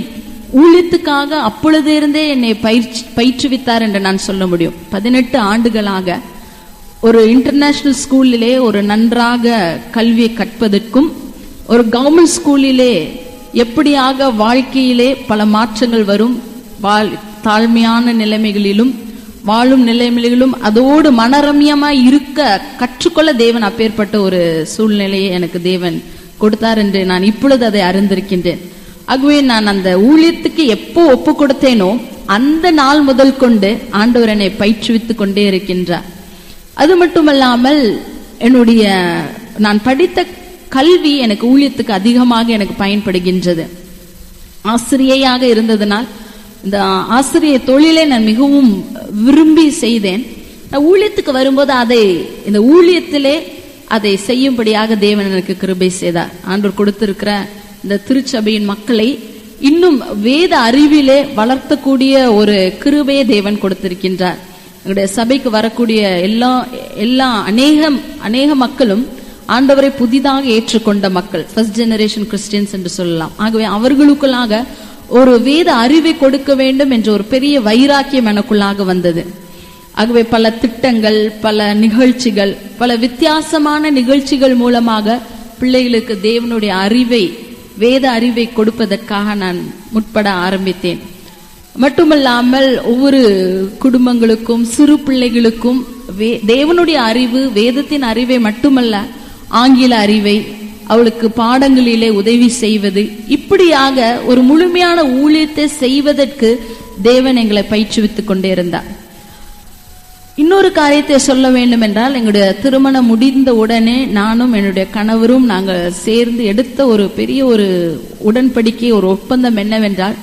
ஊழியத்துக்காக அப்பொழுது இருந்தே என்னை பயிற்றுவித்தார் என்று நான் சொல்ல முடியும். 18 ஆண்டுகளாக ஒரு இன்டர்நேஷனல் ஸ்கூலிலே ஒரு நன்றாக கல்வியை கற்பதற்கும் ஒரு கவர்மெண்ட் ஸ்கூலிலே எப்படியாக வாழ்க்கையிலே பல மாற்றங்கள் வரும், தாழ்மையான நிலைமைகளிலும் வாழும் நிலைமைகளிலும் அதோடு மனரம்யமாய் இருக்க கற்றுக்கொள்ள தேவன் அப்பேற்பட்ட ஒரு சூழ்நிலையை எனக்கு தேவன் கொடுத்தார் என்று நான் இப்பொழுது அதை அறிந்திருக்கின்றேன். ஆகவே நான் அந்த ஊழியத்துக்கு எப்போ ஒப்பு கொடுத்தேனோ அந்த நாள் முதல் கொண்டு ஆண்டவர் என்னை பயிற்றுவித்துக் கொண்டே இருக்கின்றார். அது மட்டுமல்லாமல் என்னுடைய நான் படித்த கல்வி எனக்கு ஊழியத்துக்கு அதிகமாக எனக்கு பயன்படுகின்றது. ஆசிரியையாக இருந்ததனால் இந்த ஆசிரிய தொழிலை நான் மிகவும் விரும்பி செய்தேன். ஊழியத்துக்கு வரும்போது இந்த ஊழியத்திலே அதை செய்யும்படியாக தேவன் எனக்கு கிருபை செய்தார். ஆண்டவர் கொடுத்திருக்கிற இந்த திருச்சபையின் மக்களை இன்னும் வேத அறிவிலே வளர்த்தக்கூடிய ஒரு கிருபையை தேவன் கொடுத்திருக்கின்றார். எங்களுடைய சபைக்கு வரக்கூடிய எல்லா அநேக மக்களும் ஆண்டவரை புதிதாக ஏற்றுக்கொண்ட மக்கள், ஃபர்ஸ்ட் ஜெனரேஷன் கிறிஸ்டியன்ஸ் என்று சொல்லலாம். ஆகவே அவர்களுக்குள்ளாக ஒரு வேத அறிவை கொடுக்க வேண்டும் என்ற ஒரு பெரிய வைராக்கியம் எனக்குள்ளாக வந்தது. ஆகவே பல திட்டங்கள், பல நிகழ்ச்சிகள், பல வித்தியாசமான நிகழ்ச்சிகள் மூலமாக பிள்ளைகளுக்கு தேவனுடைய வேத அறிவை கொடுப்பதற்காக நான் முற்பட ஆரம்பித்தேன். மட்டுமல்லாமல் ஒவ்வொரு குடும்பங்களுக்கும் சிறு பிள்ளைகளுக்கும் தேவனுடைய அறிவு, வேதத்தின் அறிவை மட்டுமல்ல ஆங்கில அறிவை, அவளுக்கு பாடங்களிலே உதவி செய்வது, இப்படியாக ஒரு முழுமையான ஊழியத்தை செய்வதற்கு தேவன் எங்களை பயிற்றுவித்துக் கொண்டே இருந்தார். இன்னொரு காரியத்தை சொல்ல வேண்டும் என்றால், எங்களுடைய திருமணம் முடிந்த உடனே நானும் என்னுடைய கணவரும் நாங்கள் சேர்ந்து எடுத்த ஒரு பெரிய ஒரு உடன்படிக்கை, ஒரு ஒப்பந்தம் என்னவென்றால்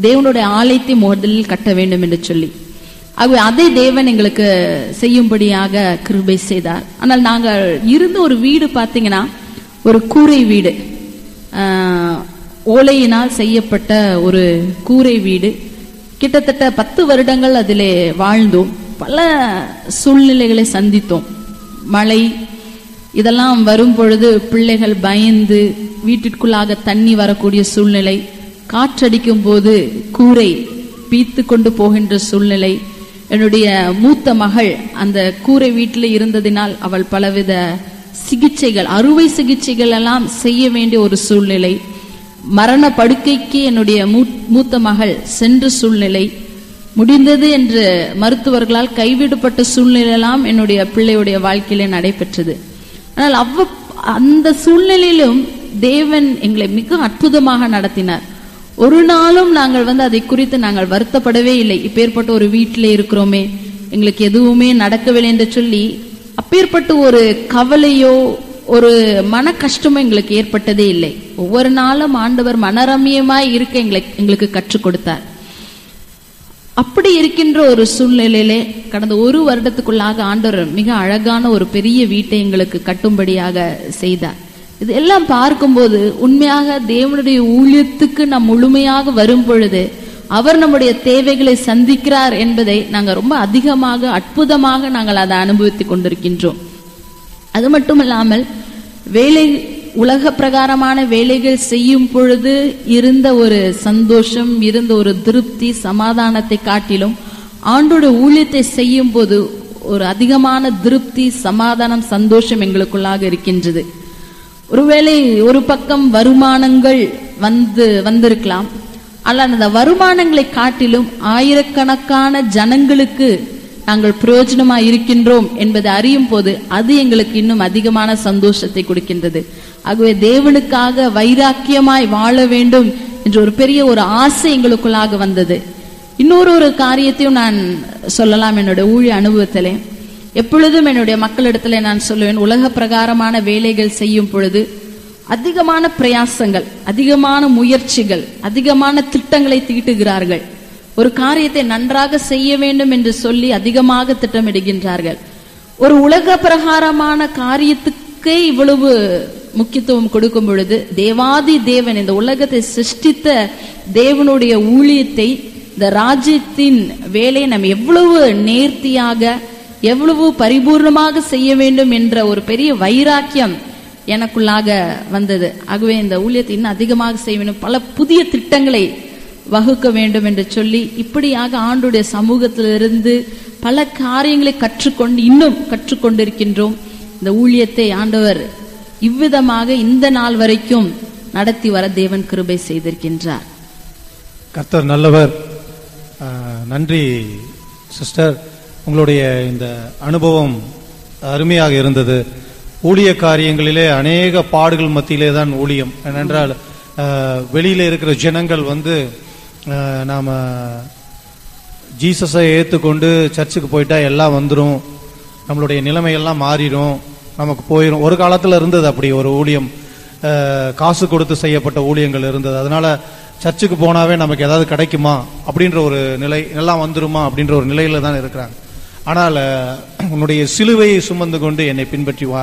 தேவனுடைய ஆலயத்தை முதலில் கட்ட வேண்டும் என்று சொல்லி. ஆகவே அதை தேவன் எங்களுக்கு செய்யும்படியாக கிருபை செய்தார். ஆனால் நாங்கள் இருந்த ஒரு வீடு பார்த்தீங்கன்னா ஒரு கூரை வீடு. ஓலையினால் செய்யப்பட்ட ஒரு கூரை வீடு. கிட்டத்தட்ட 10 வருடங்கள் அதிலே வாழ்ந்தோம். பல சூழ்நிலைகளை சந்தித்தோம். மழை இதெல்லாம் வரும் பொழுது பிள்ளைகள் பயந்து வீட்டிற்குள்ளாக தண்ணி வரக்கூடிய சூழ்நிலை, காற்றடிக்கும் போது கூரை பீத்து கொண்டு போகின்ற சூழ்நிலை. என்னுடைய மூத்த மகள் அந்த கூரை வீட்டில் இருந்ததினால் அவள் பலவித சிகிச்சைகள், அறுவை சிகிச்சைகள் எல்லாம் செய்ய வேண்டிய ஒரு சூழ்நிலை. மரண படுக்கைக்கு என்னுடைய மூத்த மகள் சென்ற சூழ்நிலை. முடிந்தது என்று மருத்துவர்களால் கைவிடப்பட்ட சூழ்நிலை எல்லாம் என்னுடைய பிள்ளையுடைய வாழ்க்கையிலே நடைபெற்றது. ஆனால் அந்த சூழ்நிலையிலும் தேவன் எங்களை மிக அற்புதமாக நடத்தினார். ஒரு நாளும் நாங்கள் அதை குறித்து நாங்கள் வருத்தப்படவே இல்லை. இப்பேற்பட்ட ஒரு வீட்டிலே இருக்கிறோமே, எங்களுக்கு எதுவுமே நடக்கவில்லை என்று சொல்லி அப்பேற்பட்ட ஒரு கவலையோ ஒரு மன கஷ்டமோ எங்களுக்கு ஏற்பட்டதே இல்லை. ஒவ்வொரு நாளும் ஆண்டவர் மனரமியமாய் இருக்க எங்களுக்கு கற்றுக் கொடுத்தார். அப்படி இருக்கின்ற ஒரு சூழ்நிலையிலே கடந்த 1 வருடத்துக்குள்ளாக ஆண்டவர் மிக அழகான ஒரு பெரிய வீட்டை எங்களுக்கு கட்டும்படியாக செய்தார். இதெல்லாம் பார்க்கும்போது உண்மையாக தேவனுடைய ஊழியத்துக்கு நாம் முழுமையாக வரும் பொழுது அவர் நம்முடைய தேவைகளை சந்திக்கிறார் என்பதை நாங்கள் ரொம்ப அதிகமாக அற்புதமாக நாங்கள் அதை அனுபவித்துக் கொண்டிருக்கின்றோம். அது மட்டுமல்லாமல் உலக பிரகாரமான வேலைகள் செய்யும் பொழுது இருந்த ஒரு சந்தோஷம், இருந்த ஒரு திருப்தி, சமாதானத்தை காட்டிலும் ஆண்டோட ஊழியத்தை செய்யும் போது ஒரு அதிகமான திருப்தி, சமாதானம், சந்தோஷம் எங்களுக்குள்ளாக இருக்கின்றது. ஒருவேளை ஒரு பக்கம் வருமானங்கள் வந்திருக்கலாம், ஆனால் அந்த வருமானங்களை காட்டிலும் ஆயிரக்கணக்கான ஜனங்களுக்கு நாங்கள் பிரயோஜனமா இருக்கின்றோம் என்பதை அறியும் போது அது எங்களுக்கு இன்னும் அதிகமான சந்தோஷத்தை கொடுக்கின்றது. ஆகவே தேவனுக்காக வைராக்கியமாய் வாழ வேண்டும் என்ற ஒரு பெரிய ஒரு ஆசை எங்களுக்குள்ளாக வந்தது. இன்னொரு காரியத்தையும் நான் சொல்லலாம். என்னுடைய ஊழிய அனுபவத்திலே எப்பொழுதும் என்னுடைய மக்களிடத்துல நான் சொல்லுவேன், உலக பிரகாரமான வேலைகள் செய்யும் பொழுது அதிகமான பிரயாசங்கள், அதிகமான முயற்சிகள், அதிகமான திட்டங்களை தீட்டுகிறார்கள். ஒரு காரியத்தை நன்றாக செய்ய வேண்டும் என்று சொல்லி அதிகமாக திட்டமிடுகின்றார்கள். ஒரு உலக பிரகாரமான காரியத்துக்கே இவ்வளவு முக்கியத்துவம் கொடுக்கும் பொழுது தேவாதி தேவன், இந்த உலகத்தை சிருஷ்டித்த தேவனுடைய ஊழியத்தை, இந்த ராஜ்யத்தின் வேலையை நம்ம எவ்வளவு நேர்த்தியாக, எவ்வளவு பரிபூர்ணமாக செய்ய வேண்டும் என்ற ஒரு பெரிய வைராக்கியம் எனக்குள்ளாக வந்தது. ஆகவே இந்த ஊழியத்தை இன்னும் அதிகமாக செய்ய வேண்டும், பல புதிய திட்டங்களை வகுக்க வேண்டும் என்று சொல்லி இப்படியாக ஆண்டுடைய சமூகத்திலிருந்து பல காரியங்களை கற்றுக்கொண்டு இன்னும் கற்றுக்கொண்டிருக்கின்றோம். இந்த ஊழியத்தை ஆண்டவர் இவ்விதமாக இந்த நாள் வரைக்கும் நடத்தி வர தேவன் கிருபை செய்திருக்கின்றார். கர்த்தர் நல்லவர். நன்றி சிஸ்டர், உங்களுடைய இந்த அனுபவம் அருமையாக இருந்தது. ஊழிய காரியங்களிலே அநேக பாடுகள் மத்தியிலே தான் ஊழியம். ஏனென்றால் வெளியில இருக்கிற ஜனங்கள் நாம ஜீசஸை ஏற்றுக்கொண்டு சர்ச்சுக்கு போயிட்டா எல்லாம் வந்துடும், நம்மளுடைய நிலைமையெல்லாம் மாறிடும், நமக்கு போயிடும். ஒரு காலத்தில் இருந்தது அப்படி ஒரு ஊழியம், காசு கொடுத்து செய்யப்பட்ட ஊழியங்கள் இருந்தது. அதனால சர்ச்சுக்கு போனாவே நமக்கு ஏதாவது கிடைக்குமா அப்படின்ற ஒரு நிலை, எல்லாம் வந்துருமா அப்படின்ற ஒரு நிலையில தான் இருக்கிறாங்க. ஆனால் உன்னுடைய சிலுவையை சுமந்து கொண்டு என்னை பின்பற்றி வா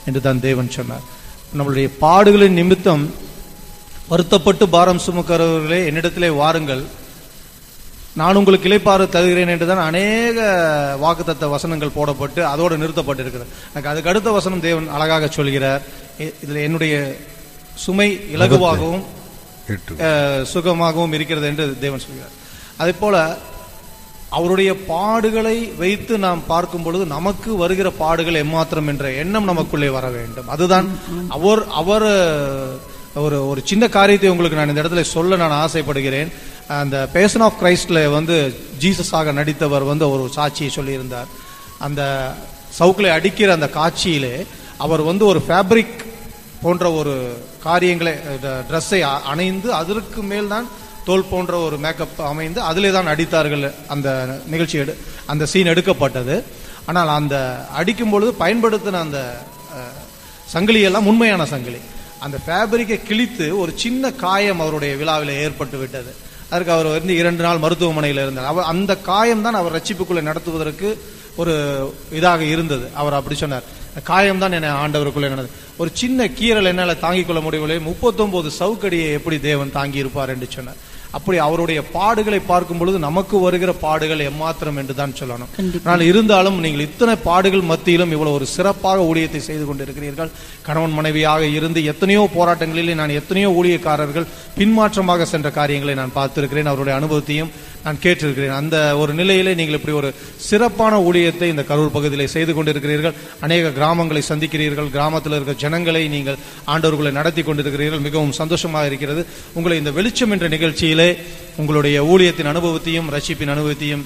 என்று தான் தேவன் சொன்னார். நம்மளுடைய பாடுகளின் நிமித்தம் வருத்தப்பட்டு பாரம் சுமக்கிறவர்களே என்னிடத்திலே வாருங்கள், நான் உங்களுக்கு இளைப்பாறு தருகிறேன் என்றுதான் அநேக வாக்குத்தத்த வசனங்கள் போடப்பட்டு அதோடு நிறுத்தப்பட்டிருக்கிறது. எனக்கு அதுக்கு அடுத்த வசனம் தேவன் அழகாக சொல்கிறார், இதுல என்னுடைய சுமை இலகுவாகவும் சுகமாகவும் இருக்கிறது என்று தேவன் சொல்கிறார். அதே போல அவருடைய பாடுகளை வைத்து நாம் பார்க்கும் பொழுது நமக்கு வருகிற பாடுகள் எம்மாத்திரம் என்ற எண்ணம் நமக்குள்ளே வர வேண்டும். அதுதான் அவர் ஒரு சின்ன காரியத்தை உங்களுக்கு நான் இந்த இடத்துல சொல்ல நான் ஆசைப்படுகிறேன். அந்த பேஷன் ஆஃப் கிரைஸ்ட்ல ஜீசஸாக நடித்தவர் ஒரு சாட்சியை சொல்லியிருந்தார். அந்த சவுக்கிலே அடிக்கிற அந்த காட்சியிலே அவர் ஒரு ஃபேப்ரிக் போன்ற ஒரு காரியங்களை, ட்ரெஸ்ஸை அணைந்து அதற்கு மேல் தான் தோல் போன்ற ஒரு மேக்கப் அமைந்து அதிலே தான் அடித்தார்கள். அந்த நிகழ்ச்சி அந்த சீன் எடுக்கப்பட்டது. ஆனால் அந்த அடிக்கும் பொழுது பயன்படுத்தின அந்த சங்கிலியெல்லாம் உண்மையான சங்கிலி. அந்த ஃபேப்ரிக்கை கிழித்து ஒரு சின்ன காயம் அவருடைய விழாவில் ஏற்பட்டு விட்டது. அதற்கு அவர் வந்து 2 நாள் மருத்துவமனையில் இருந்தார். அவர் அந்த காயம் தான் அவர் ரட்சிப்புக்குள்ளே நடத்துவதற்கு ஒரு இதாக இருந்தது. அவர் அப்படி சொன்னார், காயம் தான் என்னை ஆண்டவருக்குள்ளே நடந்தது. ஒரு சின்ன கீரல் என்னால் தாங்கிக் கொள்ள முடியவில்லை, 39 சவுக்கடியை எப்படி தேவன் தாங்கி இருப்பார் என்று சொன்னார். அப்படி அவருடைய பாடுகளை பார்க்கும் பொழுது நமக்கு வருகிற பாடுகள் எம்மாத்திரம் என்று தான் சொல்லணும். ஆனால் இருந்தாலும் நீங்கள் இத்தனை பாடுகள் மத்தியிலும் இவ்வளவு ஒரு சிறப்பாக ஊழியத்தை செய்து கொண்டிருக்கிறீர்கள். கணவன் மனைவியாக இருந்து எத்தனையோ போராட்டங்களிலே நான் எத்தனையோ ஊழியக்காரர்கள் பின்மாற்றமாக சென்ற காரியங்களை நான் பார்த்திருக்கிறேன். அவருடைய அனுபவத்தையும் நான் கேட்டிருக்கிறேன். அந்த ஒரு நிலையிலே நீங்கள் இப்படி ஒரு சிறப்பான ஊழியத்தை இந்த கரூர் பகுதியிலே செய்து கொண்டிருக்கிறீர்கள். அநேக கிராமங்களை சந்திக்கிறீர்கள், கிராமத்தில் இருக்கிற ஜனங்களை நீங்கள் ஆண்டவர்களை நடத்தி கொண்டிருக்கிறீர்கள். மிகவும் சந்தோஷமாக இருக்கிறது. உங்களை இந்த வெளிச்சம் என்ற நிகழ்ச்சியிலே உங்களுடைய ஊழியத்தின் அனுபவத்தையும் ரட்சிப்பின் அனுபவத்தையும்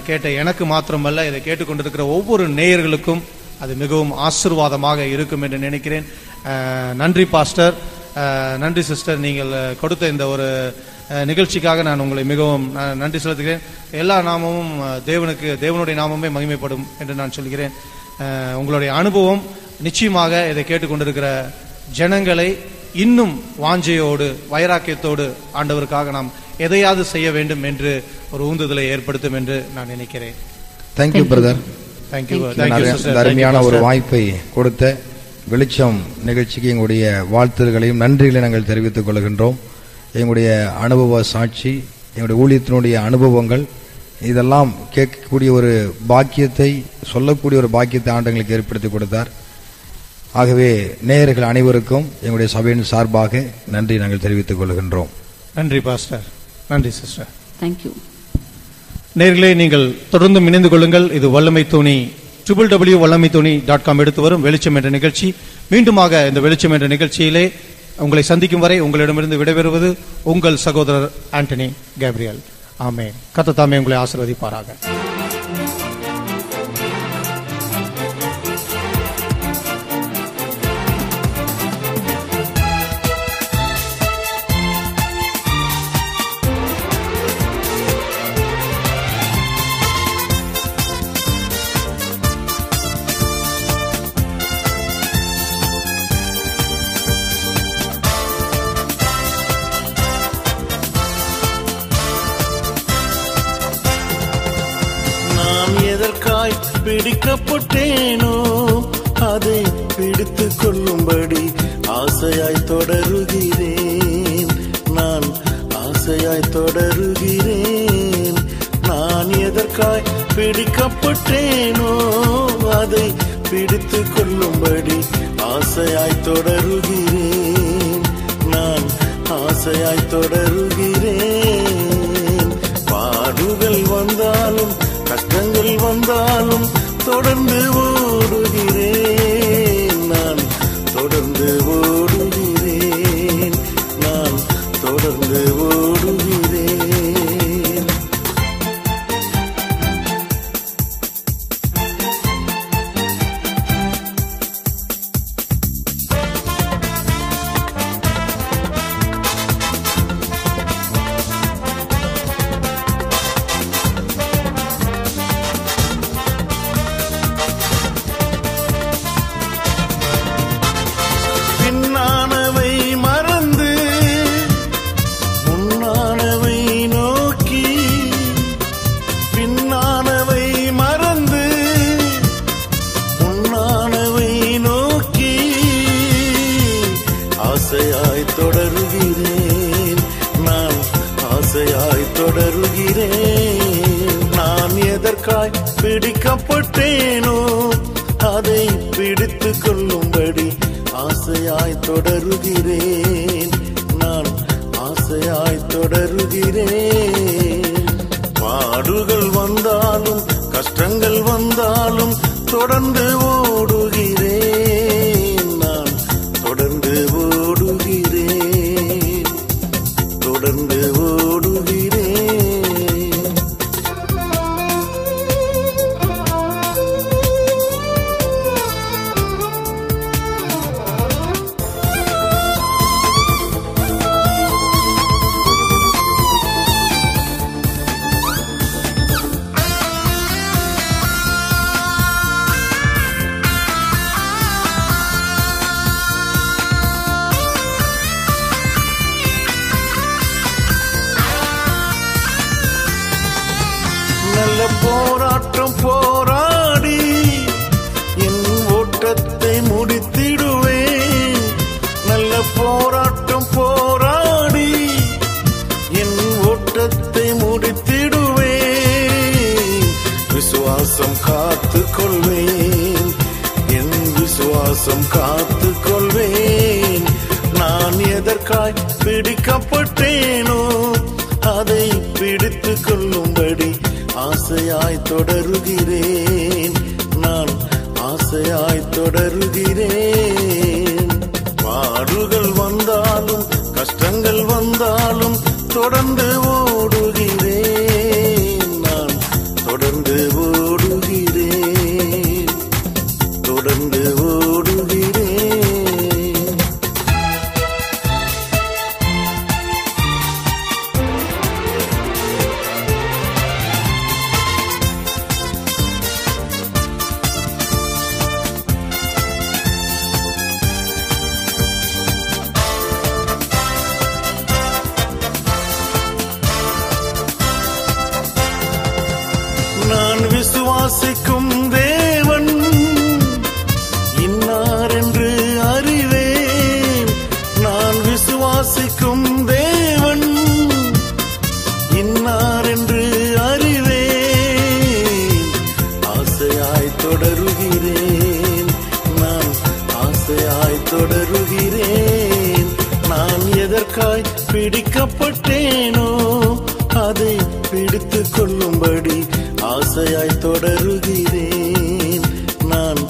கேட்ட எனக்கு மாத்திரமல்ல, இதை கேட்டுக்கொண்டிருக்கிற ஒவ்வொரு நேயர்களுக்கும் அது மிகவும் ஆசீர்வாதமாக இருக்கும் என்று நினைக்கிறேன். நன்றி பாஸ்டர், நன்றி சிஸ்டர். நீங்கள் கொடுத்த இந்த ஒரு நிகழ்ச்சிக்காக நான் உங்களை மிகவும் நன்றி செலுத்துகிறேன். எல்லா நாமமும் தேவனுடைய நாமமே மகிமைப்படும் என்று நான் சொல்கிறேன். உங்களுடைய அனுபவம் நிச்சயமாக இதை கேட்டுக்கொண்டிருக்கிற ஜனங்களை இன்னும் வாஞ்சையோடு வைராக்கியத்தோடு ஆண்டவருக்காக நாம் எதையாவது செய்ய வேண்டும் என்று ஒரு ஊந்துதலை ஏற்படுத்தும் என்று நான் நினைக்கிறேன். Thank you brother. அருமையான ஒரு வாய்ப்பை கொடுத்த வெளிச்சம் நிகழ்ச்சிக்கு எங்களுடைய வாழ்த்துதல்களையும் நன்றிகளை நாங்கள் தெரிவித்துக் கொள்கின்றோம். எங்களுடைய அனுபவ சாட்சி, எங்களுடைய ஊழியத்தினுடைய அனுபவங்கள் இதெல்லாம் கேட்கக்கூடிய ஒரு பாக்கியத்தை, சொல்லக்கூடிய ஒரு பாக்கியத்தை ஆண்டவங்களுக்கு ஏற்படுத்தி கொடுத்தார். ஆகவே நேயர்கள் அனைவருக்கும் எங்களுடைய சபையின் சார்பாக நன்றி நாங்கள் தெரிவித்துக் கொள்கின்றோம். நன்றி பாஸ்டர், நன்றி சிஸ்டர். தேங்க்யூ. நேயர்களே, நீங்கள் தொடர்ந்து இணைந்து கொள்ளுங்கள். இது வல்லமை தோணி www.vallamitoni.com எடுத்து வரும் வெளிச்சம் என்ற நிகழ்ச்சி. மீண்டுமாக இந்த வெளிச்சம் என்ற நிகழ்ச்சியிலே உங்களை சந்திக்கும் வரை உங்களிடமிருந்து விடைபெறுவது உங்கள் சகோதரர் ஆண்டனி கேப்ரியல். ஆமென். கர்த்தர் தாமே உங்களை ஆசீர்வதிப்பாராக. பிடிக்கப்பட்டேனோ அதை பிடித்து கொள்ளும்படி ஆசையாய் தொடருகிறேன். நான் ஆசையாய் தொடருகிறேன். நான் எதற்காய் பிடிக்கப்பட்டேனோ அதை பிடித்து கொள்ளும்படி ஆசையாய் தொடருகிறேன். நான் ஆசையாய் தொடருகிறேன். பாடுகள் வந்தாலும் கஷ்டங்கள் வந்தாலும் தொடர்ந்து ஓடுகிறேன். நான் தொடர்ந்து ஓடுகிறேன். நான் தொடர்ந்து ஓடுகிறேன். பிடிக்கப்பட்டேனோ அதை பிடித்து கொள்ளும்படி ஆசையாய் தொடருகிறேன். நான் ஆசையாய் தொடருகிறேன். பாடுகள் வந்தாலும் கஷ்டங்கள் வந்தாலும் தொடர்ந்து ஓடுகிறேன். நான் தொடர்ந்து ஓடுகிறேன். தொடர்ந்து ஓடுகிறேன். போராட்டம் போராடி என் ஓட்டத்தை முடித்திடுவேன். நல்ல போராட்டம் போராடி என் ஓட்டத்தை முடித்திடுவேன். விசுவாசம் காத்துக் கொள்வேன், என் விசுவாசம் காத்துக் கொள்வேன். நான் எதற்காய் பிடிக்கப்பட்டேனோ அதை பிடித்துக் கொள்ளும்படி ஆசையாய் தொடருகிறேன். நான் ஆசையாய் தொடருகிறேன். பாடுகள் வந்தாலும் கஷ்டங்கள் வந்தாலும் தொடர்ந்து ஓடுகிறேன். நான் தொடர்ந்து ஓடுகிறேன், தொடர்ந்து ஓடுகிறேன். நான் விசுவாசிக்கும் தேவன் இன்னார் என்று அறிவேன். நான் விசுவாசிக்கும் தேவன் இன்னார் என்று அறிவேன். ஆசையாய் தொடருகிறேன், நான் ஆசையாய் தொடருகிறேன். நான் எதற்காய் பிடிக்கப்பட்டேனோ அதை பிடித்துக் கொள்ளும்படி ஆசையாய் தொடருகிறேன். நான்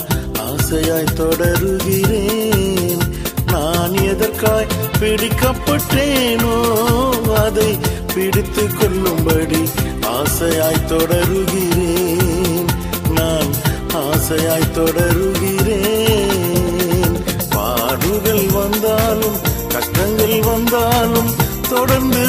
ஆசையாய் தொடருகிறேன். நான் எதற்காய் பிடிக்கப்பட்டேனோ அதை பிடித்துக் கொள்ளும்படி ஆசையாய் தொடருகிறேன். நான் ஆசையாய் தொடருகிறேன். பாடுகள் வந்தாலும் கஷ்டங்கள் வந்தாலும் தொடர்ந்து